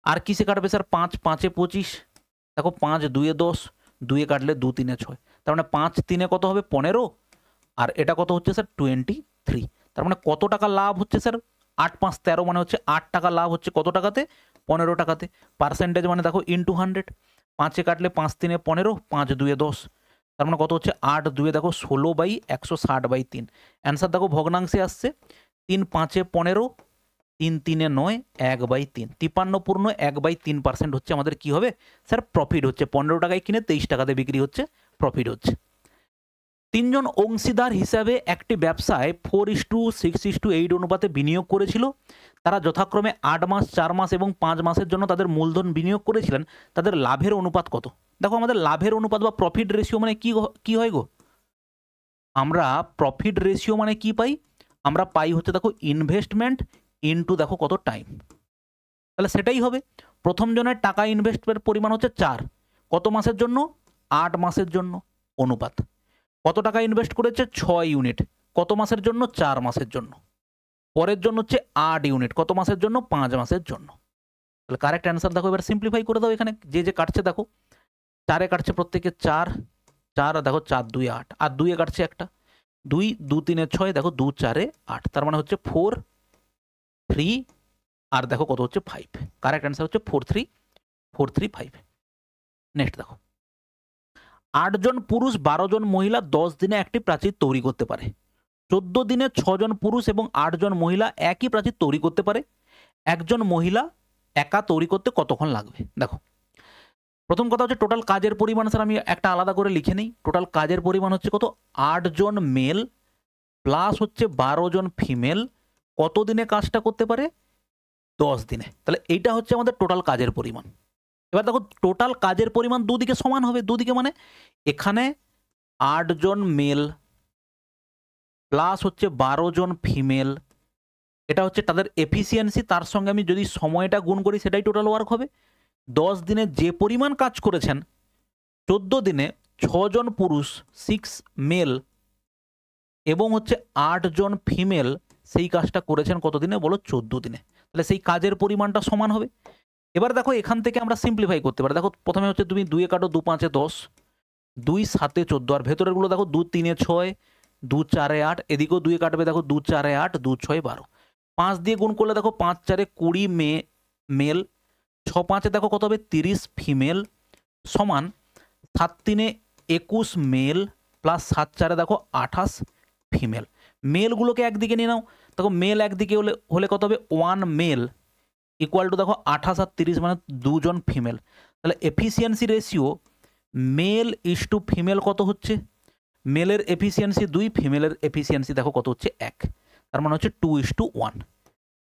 আর কিসে কাটবে স্যার? 5 5 এ 25, দেখো 5 2 এ 10, 2 এ কাটলে 2 3 এ 6, তার মানে 5 3 এ কত হবে? 15, আর এটা কত হচ্ছে স্যার? 23। তার মানে কত টাকা লাভ হচ্ছে স্যার? 8 5 13, মানে হচ্ছে 8 টাকা লাভ হচ্ছে কত টাকাতে? 15 টাকাতে। পার্সেন্টেজ মানে দেখো ইন্টু 100, 5 এ কাটলে 5 3 এ 15, 5 2 এ 10, তার মানে কত হচ্ছে? 8 2 এ দেখো 16/160/3। অ্যান্সার দেখো ভগ্নাংশে আসছে 3 5 এ 15, 3 3 এ 9, 1/3। 53.1/3% হচ্ছে আমাদের কি হবে স্যার? প্রফিট হচ্ছে। 15 টাকায় কিনে 23 টাকাতে বিক্রি হচ্ছে, প্রফিট হচ্ছে। 3 জন অংশীদার হিসাবে একটি ব্যবসায় 4:6:8 অনুপাতে বিনিয়োগ করেছিল। তারা যথাক্রমে 8 মাস, 4 মাস এবং 5 মাসের জন্য তাদের মূলধন বিনিয়োগ করেছিলেন। তাদের লাভের অনুপাত কত? দেখো আমাদের লাভের অনুপাত বা প্রফিট রেশিও মানে কি হয় গো? আমরা প্রফিট রেশিও মানে কি পাই? আমরা পাই হচ্ছে দেখো ইনভেস্টমেন্ট ইনটু দেখো কত টাইম, তাহলে সেটাই হবে। প্রথম জনের টাকা ইনভেস্টের পরিমাণ হচ্ছে 4, কত মাসের জন্য? 8 মাসের জন্য, অনুপাত কত টাকা ইনভেস্ট করেছে? 6 ইউনিট, কত মাসের জন্য? 4 মাসের জন্য। পরের জন্য হচ্ছে 8 ইউনিট, কত মাসের জন্য? 5 মাসের জন্য। তাহলে কারেক্ট অ্যান্সার দেখো, এবার সিম্পলিফাই করে দাও। এখানে যে কাটছে দেখো 4 এ কাটছে প্রত্যেকে 4 4, দেখো 4 2 এ 8, আর 2 এ কাটছে একটা 2 2 3 এ 6, দেখো 2 4 এ 8, তার মানে হচ্ছে 4 3, আর দেখো কত হচ্ছে? 5। কারেক্ট অ্যান্সার হচ্ছে 4 3 4 3 5। নেক্সট দেখো, 8 জন পুরুষ 12 জন মহিলা 10 দিনে একটি প্রাচীর তৈরি করতে পারে। 14 দিনে 6 জন পুরুষ এবং 8 জন মহিলা একই প্রাচীর তৈরি করতে পারে। একজন মহিলা একা তৈরি করতে কতক্ষণ লাগবে? দেখো প্রথম কথা হচ্ছে টোটাল কাজের পরিমাণ স্যার আমি একটা আলাদা করে লিখে নিই। টোটাল কাজের পরিমাণ হচ্ছে কত? 8 জন মেল প্লাস হচ্ছে 12 জন ফিমেল কত দিনে কাজটা করতে পারে? 10 দিনে। তাহলে এইটা হচ্ছে আমাদের টোটাল কাজের পরিমাণ। এবার দেখো টোটাল কাজের পরিমাণ দুদিকে সমান হবে, দুদিকে মানে এখানে 8 জন মেল প্লাস হচ্ছে 12 জন ফিমেল, এটা হচ্ছে তাদের এফিসিয়েন্সি, তার সঙ্গে আমি যদি সময়টা গুণ করি সেটাই টোটাল ওয়ার্ক হবে। 10 দিনে যে পরিমাণ কাজ করেছেন, 14 দিনে 6 জন পুরুষ 6 মেল এবং হচ্ছে 8 জন ফিমেল সেই কাজটা করেছেন কত দিনে? বলো 14 দিনে। তাহলে সেই কাজের পরিমাণটা সমান হবে। এবার দেখো এখান থেকে আমরা সিম্পলিফাই করতে পারি। দেখো প্রথমে হচ্ছে তুমি 2 এ কাটো, 2 5 এ 10, 2 7 এ 14, আর ভেতরেরগুলো দেখো 2 3 এ 6, 2 4 এ 8, এদিকেও 2 এ কাটবে, দেখো 2 4 এ 8, 2 6 এ 12, 5 দিয়ে গুণ করলে দেখো 5 4 এ 20 মেল, 6 5 এ দেখো কত হবে? 30 ফিমেল, সমান 7 3 এ 21 মেল প্লাস 7 4 এ দেখো 28 ফিমেল। মেলগুলোকে একদিকে নিয়ে নাও, দেখো মেল একদিকে হলে কত হবে? 1 মেল ইকুয়াল টু দেখো 28 আর 30 মানে 2 জন ফিমেল। তাহলে efficiency ratio mail is to female কত হচ্ছে? মেলের এফিসিয়েন্সি 2, ফিমেলের এফিসিয়েন্সি দেখো কত হচ্ছে? 1, তার মানে হচ্ছে 2:1।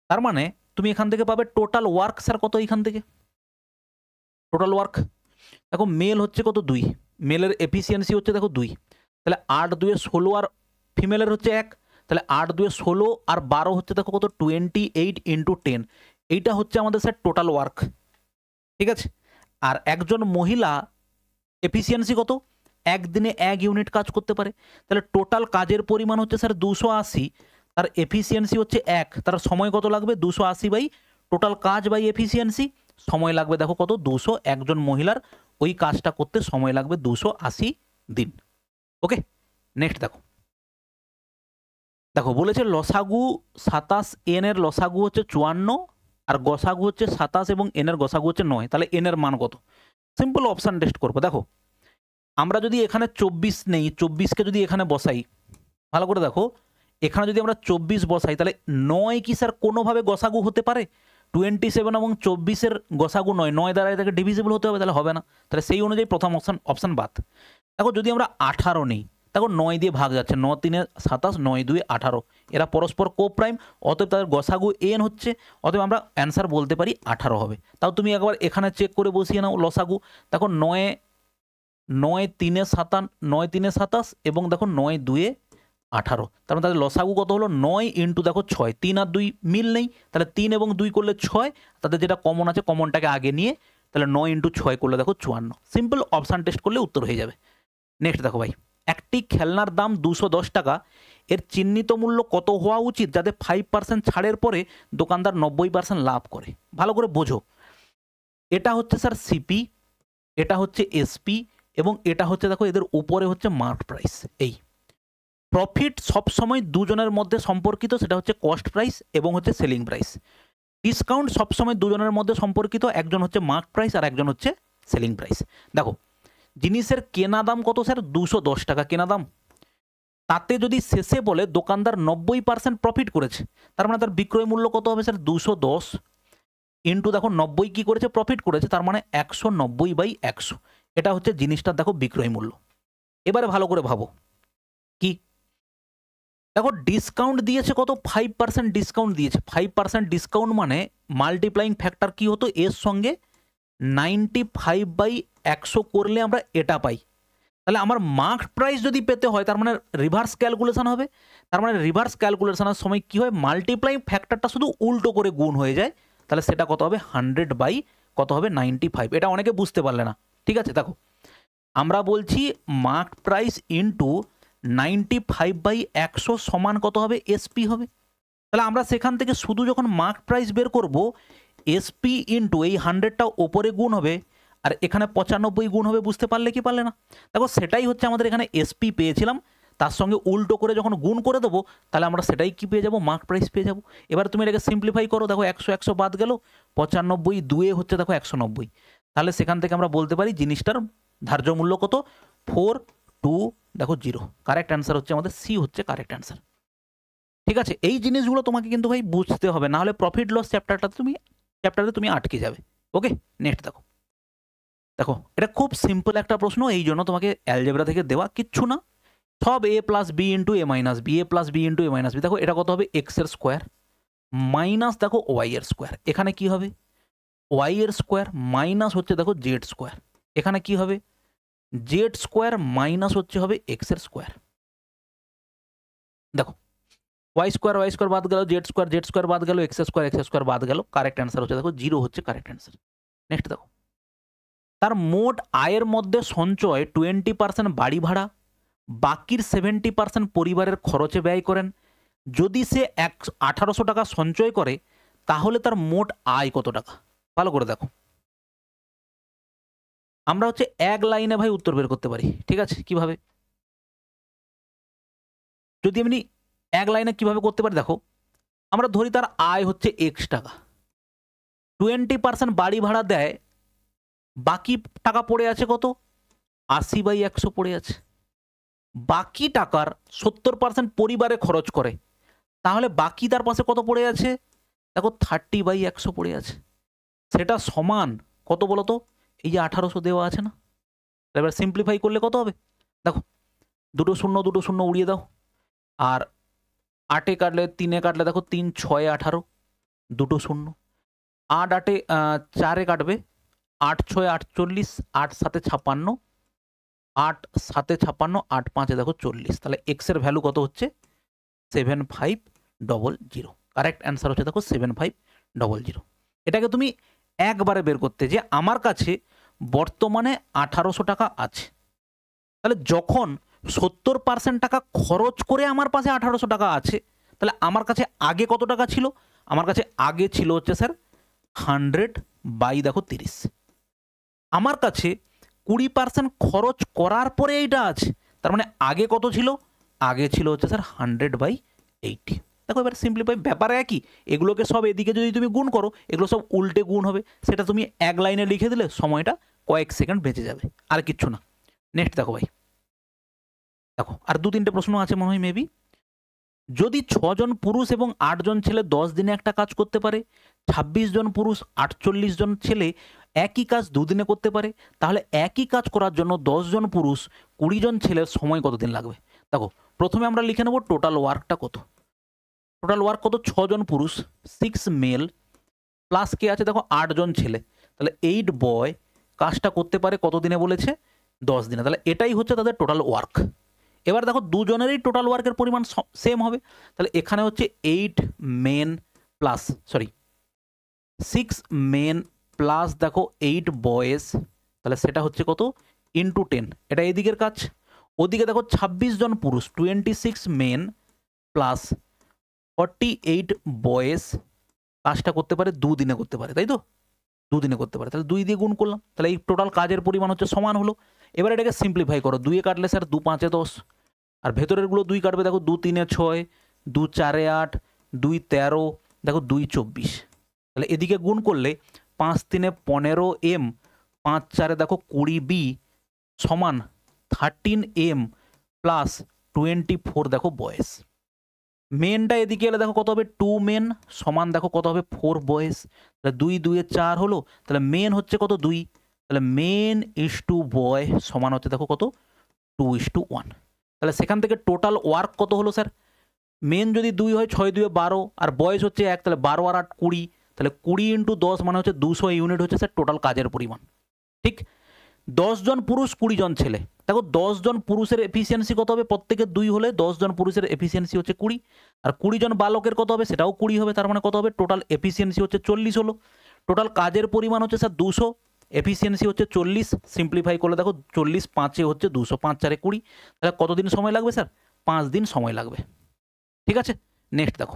তার মানে তুমি এখান থেকে পাবে টোটাল ওয়ার্ক স্যার কত? এখান থেকে টোটাল ওয়ার্ক দেখো মেল হচ্ছে কত? 2, মেলের এফিসিয়েন্সি হচ্ছে দেখো 2, তাহলে 8 2 এ 16 আর ফিমেলের হচ্ছে 1, তাহলে 8 2 এ 16 আর 12 হচ্ছে দেখো কত? 28 ইন্টু 10, এইটা হচ্ছে আমাদের স্যার টোটাল ওয়ার্ক। ঠিক আছে, আর একজন মহিলা এফিসিয়েন্সি কত? একদিনে 1 ইউনিট কাজ করতে পারে। তাহলে টোটাল কাজের পরিমাণ হচ্ছে স্যার 280, তার এফিসিয়েন্সি হচ্ছে 1, তার সময় কত লাগবে? 280 বাই টোটাল কাজ বাই এফিসিয়েন্সি, সময় লাগবে দেখো কত? 200। একজন মহিলার ওই কাজটা করতে সময় লাগবে 280 দিন। ওকে, নেক্সট দেখো, দেখো বলেছে লসাগু 27, এন এর লসাগু হচ্ছে 54, আর গসাগু হচ্ছে 27 এবং এন এর গসাগু হচ্ছে 9। তাহলে এন এর মান কত? সিম্পল অপশান টেস্ট করবো। দেখো আমরা যদি এখানে 24 নেই, 24কে যদি এখানে বসাই, ভালো করে দেখো এখানে যদি আমরা 24 বসাই, তাহলে 9 কি স্যার কোনোভাবে গসাগু হতে পারে? 27 এবং 24-এর গসাগু 9, 9 দ্বারা এটাকে ডিভিজিবল হতে হবে, তাহলে হবে না। তাহলে সেই অনুযায়ী প্রথম অপশান বাদ। দেখো যদি আমরা 18 নেই, দেখো 9 দিয়ে ভাগ যাচ্ছে, 9 3 27, 9 2 18, এরা পরস্পর কোপ্রাইম, অতএব তাদের গসাগু এন হচ্ছে, অতএব আমরা অ্যান্সার বলতে পারি 18 হবে। তাও তুমি একবার এখানে চেক করে বসিয়ে নাও লসাগু। দেখো 9 3 27 এবং দেখো 9 2 18, তার মানে তাদের লসাগু কত হলো 9 ইন্টু দেখো 6, 3 আর 2 মিল নেই, তাহলে 3 এবং 2 করলে 6, তাদের যেটা কমন আছে কমনটাকে আগে নিয়ে তাহলে 9 ইন্টু 6 করলে দেখো 54। সিম্পল, অপশান টেস্ট করলে উত্তর হয়ে যাবে। নেক্সট দেখো ভাই, একটি খেলনার দাম 210 টাকা, এর চিহ্নিত মূল্য কত হওয়া উচিত যাতে 5% ছাড়ের পরে দোকানদার 90% লাভ করে? ভালো করে বোঝো, এটা হচ্ছে স্যার সিপি, এটা হচ্ছে এসপি এবং এটা হচ্ছে দেখো এদের উপরে হচ্ছে মার্ক প্রাইস। এই প্রফিট সবসময় দুজনের মধ্যে সম্পর্কিত, সেটা হচ্ছে কস্ট প্রাইস এবং হচ্ছে সেলিং প্রাইস। ডিসকাউন্ট সবসময় দুজনের মধ্যে সম্পর্কিত, একজন হচ্ছে মার্ক প্রাইস আর একজন হচ্ছে সেলিং প্রাইস। দেখো জিনিসের কেনা দাম কত স্যার? 210 টাকা কেনা দাম, তাতে যদি শেষে বলে দোকানদার 90% প্রফিট করেছে, তার মানে তার বিক্রয় মূল্য কত হবে স্যার? 210 ইন্টু দেখো 90 কি করেছে? প্রফিট করেছে, তার মানে 190/100। এটা হচ্ছে জিনিসটার দেখো বিক্রয় মূল্য। এবারে ভালো করে ভাবো, কি দেখো ডিসকাউন্ট দিয়েছে কত? 5% ডিসকাউন্ট দিয়েছে। 5% ডিসকাউন্ট মানে মাল্টিপ্লাইং ফ্যাক্টর কি হতো? এর সঙ্গে 95/100 করলে আমরা এটা পাই। তাহলে আমার মার্ক প্রাইস যদি পেতে হয় তার মানে রিভার্স ক্যালকুলেশন হবে। তার মানে রিভার্স ক্যালকুলেশনের সময় কি হয়? মাল্টিপ্লাইং ফ্যাক্টরটা শুধু উল্টো করে গুণ হয়ে যায়, তাহলে সেটা কত হবে? 100 কত হবে? 95। এটা অনেকে বুঝতে পারলে না, ঠিক আছে? দেখো আমরা বলছি মার্ক প্রাইস ইন্টু 95/100 সমান কত হবে? এসপি হবে। তাহলে আমরা সেখান থেকে শুধু যখন মার্ক প্রাইস বের করব, এসপি ইন্টু এই 100টা ওপরে গুণ হবে আর এখানে 95 গুণ হবে। বুঝতে পারলে কি পারলে না? দেখো সেটাই হচ্ছে আমাদের এখানে এসপি পেয়েছিলাম, তার সঙ্গে উল্টো করে যখন গুণ করে দেবো তাহলে আমরা সেটাই কি পেয়ে যাবো? মার্ক প্রাইস পেয়ে যাবো। এবার তুমি এটাকে সিম্পলিফাই করো, দেখো 100 বাদ গেল, 95 2 হচ্ছে দেখো 190। তাহলে সেখান থেকে আমরা বলতে পারি জিনিসটার ধার্য মূল্য কত? 420 দেখো 0। কারেক্ট অ্যান্সার হচ্ছে আমাদের সি হচ্ছে কারেক্ট অ্যান্সার। ঠিক আছে, এই জিনিসগুলো তোমাকে কিন্তু ভাই বুঝতে হবে, না হলে প্রফিট লস চ্যাপ্টারে তুমি আটকে যাবে। ওকে, নেক্সট দেখো। দেখো এটা খুব সিম্পল একটা প্রশ্ন, এই জন্য তোমাকে অ্যালজেব্রা থেকে দেওয়া, কিচ্ছু না, সব a plus B into A minus B, A plus B into A minus B. দেখো এটা কত হবে? এক্স এর স্কোয়ার মাইনাস দেখো ওয়াই এর স্কোয়ার। এখানে কি হবে? ওয়াই এর স্কোয়ার মাইনাস হচ্ছে দেখো জেড স্কোয়ার। এখানে কি হবে? জেড স্কোয়ার মাইনাস হচ্ছে হবে এক্স এর স্কোয়ার। দেখো ওয়াই স্কোয়ার বাদ গেল, জেড স্কোয়ার বাদ গেল, এক্স স্কোয়ার বাদ গেল। কারেক্ট অ্যান্সার হচ্ছে দেখো 0 হচ্ছে কারেক্ট অ্যান্সার। নেক্সট দেখো, তার মোট আয়ের মধ্যে সঞ্চয় 20% বাড়ি ভাড়া, বাকির 70% পরিবারের খরচে ব্যয় করেন। যদি সে 1800 টাকা সঞ্চয় করে তাহলে তার মোট আয় কত টাকা? ভালো করে দেখো, আমরা হচ্ছে এক লাইনে ভাই উত্তর বের করতে পারি। ঠিক আছে, কিভাবে? যদি এমনি এক লাইনে কিভাবে করতে পারি, দেখো আমরা ধরি তার আয় হচ্ছে এক্স টাকা, 20% বাড়ি ভাড়া দেয়, বাকি টাকা পড়ে আছে কত? 80/100 পড়ে আছে। বাকি টাকার 70% পরিবারে খরচ করে, তাহলে বাকি তার পাশে কত পড়ে আছে? দেখো 30/100 পড়ে আছে। সেটা সমান কত বলো তো? এই যে 1800 দেওয়া আছে না, এবার সিম্পলিফাই করলে কত হবে? দেখো দুটো শূন্য উড়িয়ে দাও, আর 8 কাটলে 3 কাটলে দেখো 3 6 18, দুটো শূন্য, 8 8 4 কাটবে, 8 6 48, 8 7 56, 8 7 56, 8 5 দেখো 40। তাহলে এক্স এর ভ্যালু কত হচ্ছে? 7500। কারেক্ট অ্যান্সার হচ্ছে দেখো 7500। এটাকে তুমি একবারে বের করতে যে আমার কাছে বর্তমানে 1800 টাকা আছে, তাহলে যখন 70% টাকা খরচ করে আমার পাশে 1800 টাকা আছে, তাহলে আমার কাছে আগে কত টাকা ছিল? আমার কাছে আগে ছিল হচ্ছে স্যার 100/30। আমার কাছে 20% খরচ করার পরে এইটা আছে, তার মানে আগে কত ছিল? আগে ছিল হচ্ছে স্যার 100/80। দেখো এবার সিম্পলিফাই, ব্যাপার একই, এগুলোকে সব এদিকে যদি তুমি গুণ করো এগুলো সব উল্টে গুণ হবে, সেটা তুমি এক লাইনে লিখে দিলে সময়টা কয়েক সেকেন্ড বেঁচে যাবে, আর কিচ্ছু না। নেক্সট দেখো ভাই, দেখো আর 2-3টে প্রশ্ন আছে মনে হয় মেবি। যদি 6 জন পুরুষ এবং 8 জন ছেলে 10 দিনে একটা কাজ করতে পারে, 26 জন পুরুষ 48 জন ছেলে একই কাজ 2 দিনে করতে পারে, তাহলে একই কাজ করার জন্য 10 জন পুরুষ 20 জন ছেলের সময় কতদিন লাগবে? দেখো প্রথমে আমরা লিখে নেব টোটাল ওয়ার্কটা কত। টোটাল ওয়ার্ক কত? 6 জন পুরুষ 6 মেল প্লাস কে আছে দেখো 8 জন ছেলে, তাহলে 8 বয় কাজটা করতে পারে কত দিনে বলেছে? 10 দিনে। তাহলে এটাই হচ্ছে তাদের টোটাল ওয়ার্ক। এবার দেখো দুজনেরই টোটাল ওয়ার্কের পরিমাণ সেম হবে, তাহলে এখানে হচ্ছে 8 মেন প্লাস 6 মেন প্লাস দেখো 8 বয়েজ, তাহলে সেটা হচ্ছে কত ইন্টু 10, এটা এদিকের কাজ। ওদিকে দেখো 26 জন পুরুষ 26 মেন প্লাস 48 বয়েজ কাজটা করতে পারে 2 দিনে করতে পারে, তাই তো 2 দিনে করতে পারে, তাহলে 2 দিয়ে গুণ করলাম, তাহলে এই টোটাল কাজের পরিমাণ হচ্ছে সমান হলো। এবার এটাকে সিম্পলিফাই করো, 2 এ কাটলে স্যার 2 5 10, আর ভেতরেরগুলো 2 কাটবে, দেখো 2 3 6, 2 4 8, 2 13, দেখো 2 24, তাহলে এদিকে গুণ করলে 5 3 15 এম, 5 4 দেখো 20 বি সমান 13 এম প্লাস 24 দেখো বয়েস। মেনটা এদিকে এলে দেখো কত হবে 2 মেন সমান দেখো কত হবে 4 বয়েস, তাহলে 2 2 এ 4 হলো, তাহলে মেন হচ্ছে কত 2, তাহলে মেন ইস টু বয় সমান হচ্ছে দেখো কত 2:1। তাহলে সেখান থেকে টোটাল ওয়ার্ক কত হলো স্যার, মেন যদি 2 হয় 6 2 12, আর বয়স হচ্ছে 1, তাহলে 12 আর 8 20, তাহলে 20 × 10 মানে হচ্ছে 200 ইউনিট হচ্ছে স্যার টোটাল কাজের পরিমাণ। ঠিক, 10 জন পুরুষ 20 জন ছেলে, দেখো 10 জন পুরুষের এফিসিয়েন্সি কত হবে, প্রত্যেকের 2 হলে 10 জন পুরুষের এফিসিয়েন্সি হচ্ছে 20, আর 20 জন বালকের কত হবে সেটাও 20 হবে, তার মানে কত হবে টোটাল এফিসিয়েন্সি হচ্ছে 40 হলো। টোটাল কাজের পরিমাণ হচ্ছে স্যার 200, এফিসিয়েন্সি হচ্ছে 40, সিম্পলিফাই করলে দেখো 40 5 হচ্ছে 200, 5 4 20, তাহলে কতদিন সময় লাগবে স্যার 5 দিন সময় লাগবে। ঠিক আছে, নেক্সট দেখো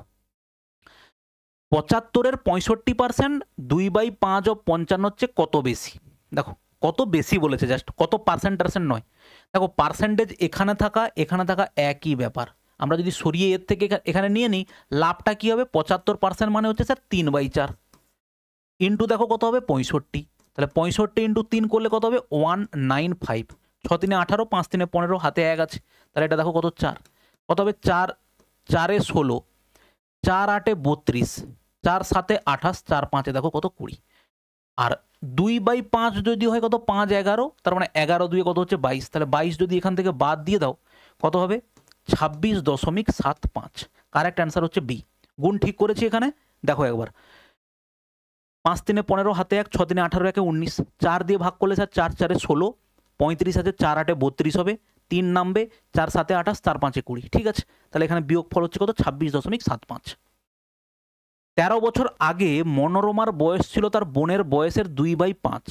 75-এর 65%, 2/5 অফ 55 হচ্ছে কত বেশি, দেখো কত বেশি বলেছে, জাস্ট কত পার্সেন্ট নয়, দেখো পার্সেন্টেজ এখানে থাকা একই ব্যাপার, আমরা যদি সরিয়ে এর থেকে এখানে নিয়ে নিই লাভটা কি হবে, 75% মানে হচ্ছে স্যার 3/4 ইন্টু দেখো কত হবে 65, তাহলে 65 ইন্টু 3 করলে কত হবে 195, 6 3 18, 5 3 15, হাতে 1 আছে, তাহলে এটা দেখো কত 4, কত হবে 4 4 16, 4 8 32, 4 7 28, 4 5 দেখো কত 20, আর 2/5 যদি হয় কত 5 11, তার মানে 11 2 কত হচ্ছে 22, তাহলে 22 যদি এখান থেকে বাদ দিয়ে দাও কত হবে 26.75, কারেক্ট অ্যান্সার হচ্ছে বি। গুণ ঠিক করেছি এখানে, দেখো একবার 5 3 15, হাতে 1, 6 3 18, 1 19, 4 দিয়ে ভাগ করলে স্যার 4 4 16, 35 আছে, 4 8 32 হবে, 3 নামবে, 4 7 28, 4 5 20, ঠিক আছে, তাহলে এখানে বিয়োগ ফল হচ্ছে কত 26.75। 13 বছর আগে মনোরমার বয়স ছিল তার বোনের বয়সের 2/5,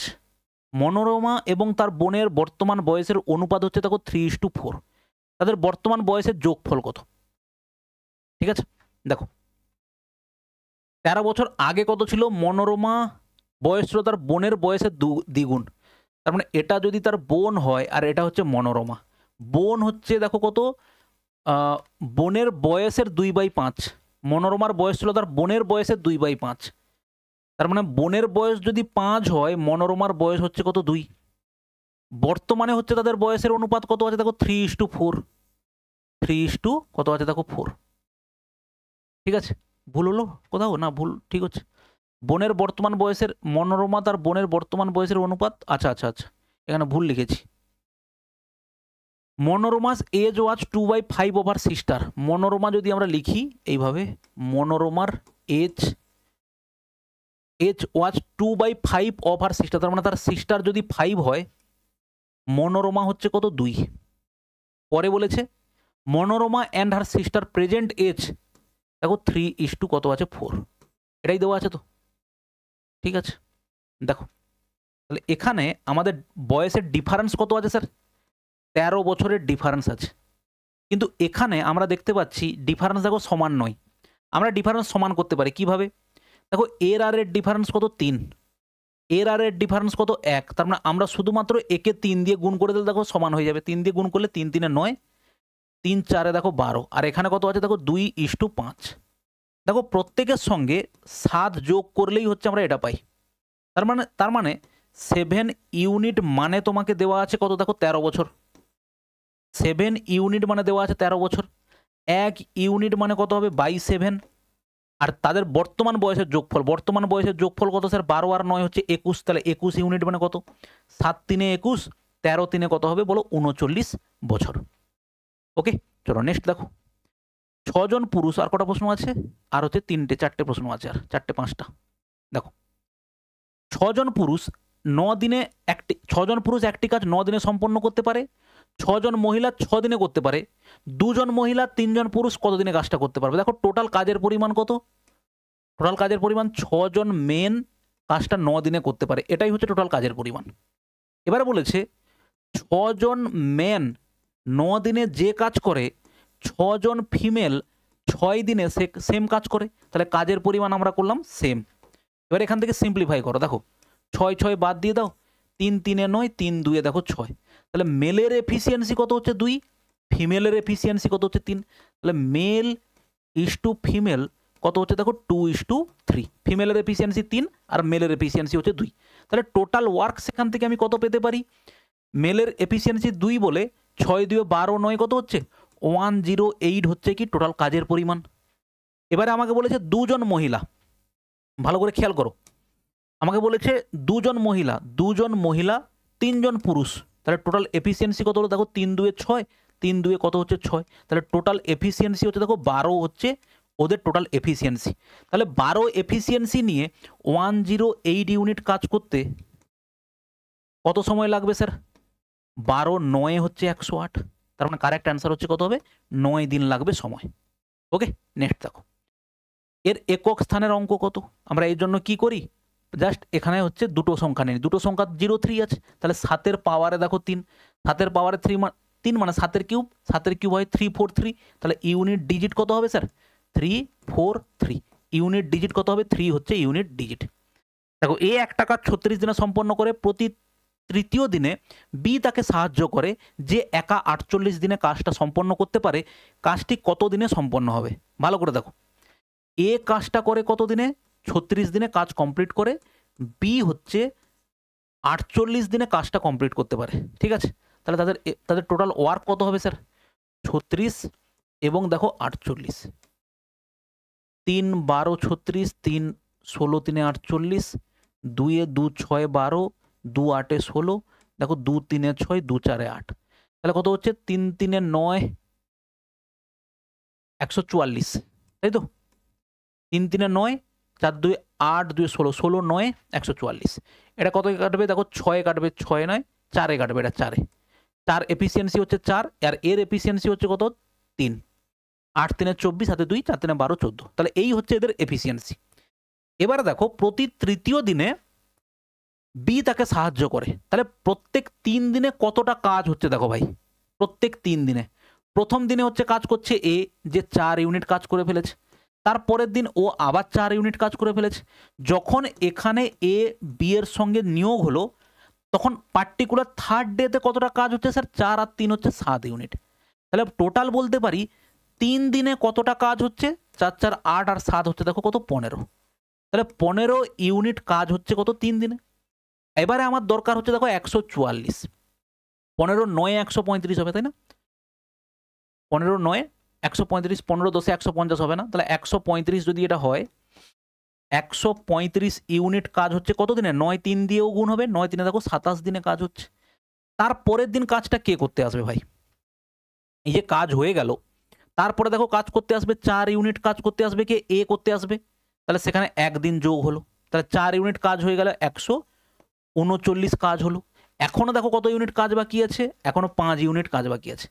মনোরমা এবং তার বোনের বর্তমান বয়সের অনুপাত হচ্ছে দেখো 3:4, তাদের বর্তমান বয়সের যোগফল কত, ঠিক আছে দেখো 13 বছর আগে কত ছিল, মনোরমা বয়স ছিল তার বোনের বয়সের দ্বিগুণ, তার মানে এটা যদি তার বোন হয় আর এটা হচ্ছে মনোরমা, বোন হচ্ছে দেখো কত বোনের বয়সের 2/5, মনোরমার বয়স ছিল তার বোনের বয়সের 2/5, তার মানে বোনের বয়স যদি 5 হয় মনোরমার বয়স হচ্ছে কত 2, বর্তমানে হচ্ছে তাদের বয়সের অনুপাত কত আছে দেখো 3:4, 3 কত আছে দেখো 4, ঠিক আছে ভুল হলো কোথাও না, ভুল ঠিক হচ্ছে, বোনের বর্তমান বয়সের মনোরমা তার বোনের বর্তমান বয়সের অনুপাত, আচ্ছা আচ্ছা আচ্ছা এখানে ভুল লিখেছি, Manorama's age was 2/5 over sister, Manorama যদি আমরা লিখি এইভাবে মনোরমার এজ ওয়াজ 2/5 ওভার সিস্টার, তার মানে তার সিস্টার যদি 5 হয় মনোরমা হচ্ছে কত 2, পরে বলেছে Manorama and her sister present age দেখো 3 কত আছে 4, এটাই দেওয়া আছে তো, ঠিক আছে দেখো তাহলে এখানে আমাদের বয়সের ডিফারেন্স কত আছে স্যার 13 বছরের ডিফারেন্স আছে, কিন্তু এখানে আমরা দেখতে পাচ্ছি ডিফারেন্স দেখো সমান নয়, আমরা ডিফারেন্স সমান করতে পারি কিভাবে, দেখো এর আর এর ডিফারেন্স কত 3, এর আর এর ডিফারেন্স কত 1, তার মানে আমরা শুধুমাত্র একে 3 দিয়ে গুণ করে দিলে দেখো সমান হয়ে যাবে, 3 দিয়ে গুণ করলে 3 3 9, 3 4 দেখো 12, আর এখানে কত আছে দেখো 2:5, দেখো প্রত্যেকের সঙ্গে 7 যোগ করলেই হচ্ছে আমরা এটা পাই, তার মানে 7 ইউনিট মানে তোমাকে দেওয়া আছে কত দেখো 13 বছর, 7 ইউনিট মানে দেওয়া আছে 13 বছর, 1 ইউনিট মানে কত হবে 7, আর তাদের বর্তমান বয়সের যোগফল কত স্যার 12 আর 9 হচ্ছে 21, তাহলে 21 ইউনিট মানে কত 7 3 21, 13 3 কত হবে বলো 39 বছর। ওকে চলো নেক্সট দেখো 6 জন পুরুষ, আর কটা প্রশ্ন আছে, আর হচ্ছে 4টে প্রশ্ন আছে, আর 4টে 5টা দেখো 6 জন পুরুষ 9 দিনে 6 জন পুরুষ একটি কাজ 9 দিনে সম্পন্ন করতে পারে, ছজন মহিলা 6 দিনে করতে পারে, 2 জন মহিলা 3 জন পুরুষ কত দিনে কাজটা করতে পারবে? দেখো টোটাল কাজের পরিমাণ কত? টোটাল কাজের পরিমাণ 6 জন মেন কাজটা 9 দিনে করতে পারে, এটাই হচ্ছে টোটাল কাজের পরিমাণ। এবারে বলেছে 6 জন মেন 9 দিনে যে কাজ করে 6 জন ফিমেল 6 দিনে সেম কাজ করে, তাহলে কাজের পরিমাণ আমরা করলাম সেম। এবার এখান থেকে সিম্পলিফাই করো, দেখো 6 6 বাদ দিয়ে দাও, 3 3 এ 9, 3 2 এ দেখো 6, তাহলে মেলের এফিসিয়েন্সি কত হচ্ছে 2, ফিমেলের এফিসিয়েন্সি কত হচ্ছে 3, তাহলে মেল ইস টু ফিমেল কত হচ্ছে দেখো 2:3, ফিমেলের এফিসিয়েন্সি 3 আর মেলের এফিসিয়েন্সি হচ্ছে 2, তাহলে টোটাল ওয়ার্ক সেখান থেকে আমি কত পেতে পারি? মেলের এফিসিয়েন্সি 2 বলে 6 2 12 9 কত হচ্ছে 108 হচ্ছে কি টোটাল কাজের পরিমাণ। এবারে আমাকে বলেছে 2 জন মহিলা, ভালো করে খেয়াল করো, আমাকে বলেছে 2 জন মহিলা 2 জন মহিলা 3 জন পুরুষ, তাহলে টোটাল এফিসিয়েন্সি কত হলো দেখো 3 2 6, 3 2 কত হচ্ছে 6, তাহলে টোটাল এফিসিয়েন্সি হচ্ছে দেখো 12 হচ্ছে ওদের টোটাল এফিসিয়েন্সি। তাহলে 12 এফিসিয়েন্সি নিয়ে 108 ইউনিট কাজ করতে কত সময় লাগবে স্যার? 12 9 হচ্ছে 108, তার মানে কারেক্ট অ্যান্সার হচ্ছে কত হবে? 9 দিন লাগবে সময়। ওকে, নেক্সট দেখো, এর একক স্থানের অঙ্ক কত? আমরা এর জন্য কি করি, জাস্ট এখানে হচ্ছে দুটো সংখ্যা নেই, দুটো সংখ্যা 0 3 আছে, তাহলে 7-এর পাওয়ারে দেখো 3, 7-এর পাওয়ারে 3 মানে 7-এর কিউব, 7-এর কিউব হয় 3 4 3, তাহলে ইউনিট ডিজিট কত হবে স্যার? 3 4 3, ইউনিট ডিজিট কত হবে? 3 হচ্ছে ইউনিট ডিজিট। দেখো এ 1 টাকা 36 দিনে সম্পন্ন করে, প্রতি তৃতীয় দিনে বি তাকে সাহায্য করে যে একা 48 দিনে কাজটা সম্পন্ন করতে পারে, কাজটি কত দিনে সম্পন্ন হবে? ভালো করে দেখো, এ কাজটা করে কত দিনে? 36 দিনে কাজ কমপ্লিট করে, বি হচ্ছে 48 দিনে কাজটা কমপ্লিট করতে পারে, ঠিক আছে? তাহলে তাদের টোটাল ওয়ার্ক কত হবে স্যার? 36 এবং দেখো 48, 3 12 36, 3 16 3 48, 2 এ 2 6 12, 2 8 16, দেখো 2 3 6, 2 4 8, তাহলে কত হচ্ছে? 3 3 9 144, তাই তো? 3 3 9, 4 2 8, 2 16, 16 9 144, এটা কত কাটবে দেখো? 6 কাটবে, 6 9 4 কাটবে, এটা 4, 4 এফিসিয়েন্সি হচ্ছে 4, আর এর এফিসিয়েন্সি হচ্ছে কত? 3, 8 3 24, হাতে 2, 4 3 12 14, তাহলে এই হচ্ছে এদের এফিসিয়েন্সি। এবারে দেখো প্রতি তৃতীয় দিনে বি তাকে সাহায্য করে, তাহলে প্রত্যেক 3 দিনে কতটা কাজ হচ্ছে দেখো ভাই, প্রত্যেক 3 দিনে। প্রথম দিনে হচ্ছে কাজ করছে এ, যে 4 ইউনিট কাজ করে ফেলেছে, তারপরের দিন ও আবার 4 ইউনিট কাজ করে ফেলেছে। যখন এখানে এ বি এর সঙ্গে নিয়োগ হলো, তখন পার্টিকুলার থার্ড ডেতে কতটা কাজ হচ্ছে স্যার? 4 আর 3 হচ্ছে 7 ইউনিট, তাহলে টোটাল বলতে পারি 3 দিনে কতটা কাজ হচ্ছে? 4 4 8 আর 7 হচ্ছে দেখো কত? 15, তাহলে 15 ইউনিট কাজ হচ্ছে কত? 3 দিনে। এবারে আমার দরকার হচ্ছে দেখো 144, 15 9 135 হবে, তাই না? 15 9 135, 15 10 150 হবে না? তাহলে 135 যদি এটা হয়, 135 ইউনিট কাজ হচ্ছে কত দিনে? 9 3 দিয়েও গুণ হবে, 9 3 দেখো 27 দিনে কাজ হচ্ছে। তারপরের দিন কাজটা কে করতে আসবে ভাই? এই যে কাজ হয়ে গেল, তারপরে দেখো কাজ করতে আসবে 4 ইউনিট কাজ করতে আসবে কে? এ করতে আসবে, তাহলে সেখানে একদিন যোগ হলো, তাহলে 4 ইউনিট কাজ হয়ে গেল, 139 কাজ হলো। এখনো দেখো কত ইউনিট কাজ বাকি আছে? এখনো 5 ইউনিট কাজ বাকি আছে।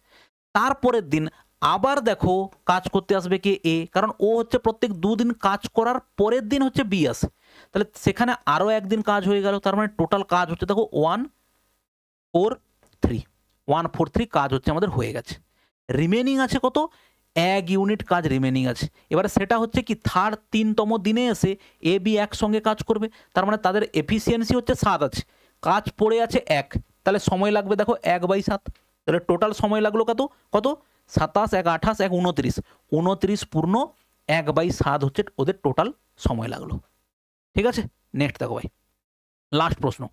তারপরের দিন আবার দেখো কাজ করতে আসবে কে? এ, কারণ ও হচ্ছে প্রত্যেক 2 দিন কাজ করার পরের দিন হচ্ছে বি আসে, তাহলে সেখানে আরও একদিন কাজ হয়ে গেল, তার মানে টোটাল কাজ হচ্ছে দেখো 143 কাজ হচ্ছে আমাদের হয়ে গেছে। রিমেনিং আছে কত? 1 ইউনিট কাজ রিমেনিং আছে। এবারে সেটা হচ্ছে কি, থার্ড 3তম দিনে এসে এ বি একসঙ্গে কাজ করবে, তার মানে তাদের এফিসিয়েন্সি হচ্ছে 7 আছে, কাজ পড়ে আছে 1, তাহলে সময় লাগবে দেখো 1/7, তাহলে টোটাল সময় লাগলো কত? 27 1 28 1 29, 29 পূর্ণ 1/7 হচ্ছে ওদের টোটাল সময় লাগলো, ঠিক আছে? নেক্সট দেখো ভাই, লাস্ট প্রশ্ন।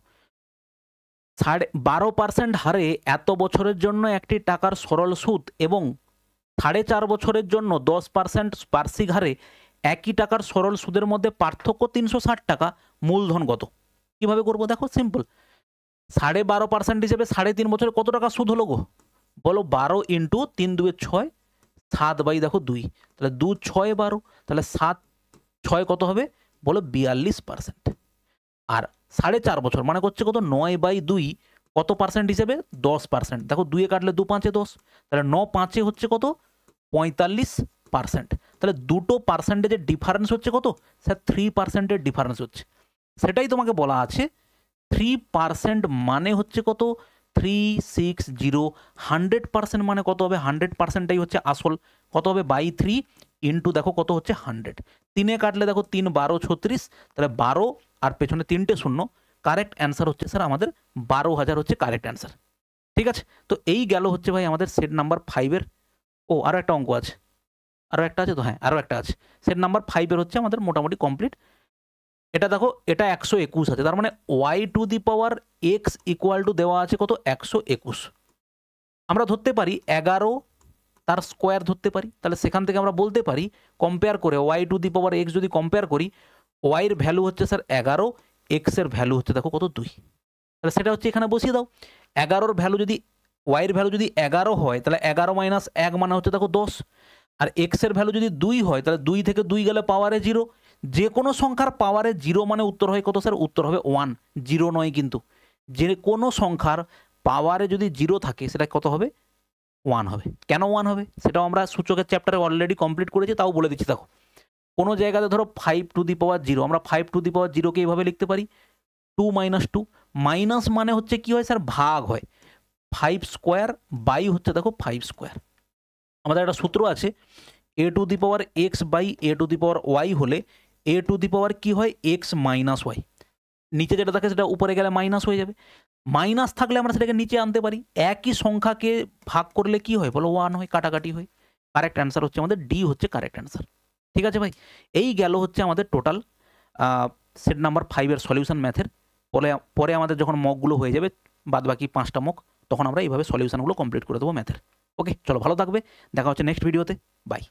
12% হারে এত বছরের জন্য একটি টাকার সরল সুদ এবং 4.5 বছরের জন্য 10% বার্ষিক হারে একই টাকার সরল সুদের মধ্যে পার্থক্য 360 টাকা, মূলধন কত? কিভাবে করবো দেখো, সিম্পল। 12.5% হিসেবে 3.5 বছরে কত টাকা সুদ হলো গো? বলো 12 ইন্টু 3 2 6, 7 দেখো 2, তাহলে 2 6 12, তাহলে 7 6 কত হবে? বলো 42%। আর 4.5 বছর মানে করছে কত? 9/2 কত পার্সেন্ট হিসেবে? 10%। দেখো 2 কাটলে 2 5 10, তাহলে 9 5 হচ্ছে কত? 45%। তাহলে দুটো পার্সেন্টেজের ডিফারেন্স হচ্ছে কত স্যার? 3%-এর ডিফারেন্স হচ্ছে। সেটাই তোমাকে বলা আছে 3% মানে হচ্ছে কত? 360। 100% মানে কত হবে? 100%টাই হচ্ছে আসল। কত হবে? বাই 3 ইন্টু দেখো কত হচ্ছে? 100। 3 কাটলে দেখো 3 12 36, তাহলে 12 আর পেছনে 3টে শূন্য। কারেক্ট অ্যান্সার হচ্ছে স্যার আমাদের 12,000 হচ্ছে কারেক্ট অ্যান্সার। ঠিক আছে, তো এই গেল হচ্ছে ভাই আমাদের সেট নাম্বার 5-এর। ও আরও একটা অঙ্ক আছে, আরও একটা আছে তো, হ্যাঁ আরও একটা আছে। সেট নাম্বার 5-এর হচ্ছে আমাদের মোটামুটি কমপ্লিট। এটা দেখো, এটা 121 আছে, তার মানে Y to the power X equal to দেওয়া আছে কত? 121। আমরা ধরতে পারি 11 তার স্কোয়ার ধরতে পারি, তাহলে সেখান থেকে আমরা বলতে পারি কম্পেয়ার করে Y to the power X যদি কম্পেয়ার করি, ওয়াইয়ের ভ্যালু হচ্ছে স্যার 11, এক্সের ভ্যালু হচ্ছে দেখো কত? 2। তাহলে সেটা হচ্ছে এখানে বসিয়ে দাও। 11-র ভ্যালু যদি, ওয়াইয়ের ভ্যালু যদি 11 হয়, তাহলে 11 মাইনাস 1 মানে হচ্ছে দেখো 10। আর এক্সের ভ্যালু যদি 2 হয়, তাহলে 2 থেকে 2 গেলে পাওয়ারে 0। যে কোনো সংখ্যার পাওয়ারে 0 মানে উত্তর হয় কত স্যার? উত্তর হবে 1, 0 নয় কিন্তু। যে কোনো সংখ্যার পাওয়ারে যদি 0 থাকে সেটা কত হবে? 1 হবে। কেন 1 হবে সেটাও আমরা সূচকের চ্যাপ্টারে অলরেডি কমপ্লিট করেছি, তাও বলে দিচ্ছি। দেখো, কোনো জায়গাতে ধরো 5 টু দি পাওয়ার 0, আমরা 5 টু দি পাওয়ার 0কে এইভাবে লিখতে পারি 2 মাইনাস 2। মাইনাস মানে হচ্ছে কি হয় স্যার? ভাগ হয়। 5 স্কোয়ার বাই হচ্ছে দেখো 5 স্কোয়ার। আমাদের একটা সূত্র আছে, a to the power x by a to the power y হলে এ টু দি পাওয়ার কি হয়? X minus y. নিচে যেটা থাকে সেটা উপরে গেলে মাইনাস হয়ে যাবে। মাইনাস থাকলে আমরা সেটাকে নিচে আনতে পারি। একই সংখ্যাকে ভাগ করলে কি হয় বলো? 1 হয়, কাটাকাটি হয়। কারেক্ট অ্যান্সার হচ্ছে আমাদের ডি হচ্ছে কারেক্ট অ্যান্সার। ঠিক আছে ভাই, এই গেল হচ্ছে আমাদের টোটাল সেট নাম্বার 5-এর সলিউশন ম্যাথের। পরে আমাদের যখন মকগুলো হয়ে যাবে, বাদ বাকি 5টা মক, তখন আমরা এইভাবে সলিউশনগুলো কমপ্লিট করে দেবো ম্যাথের। ওকে, চলো ভালো থাকবে, দেখা হচ্ছে নেক্সট ভিডিওতে। বাই।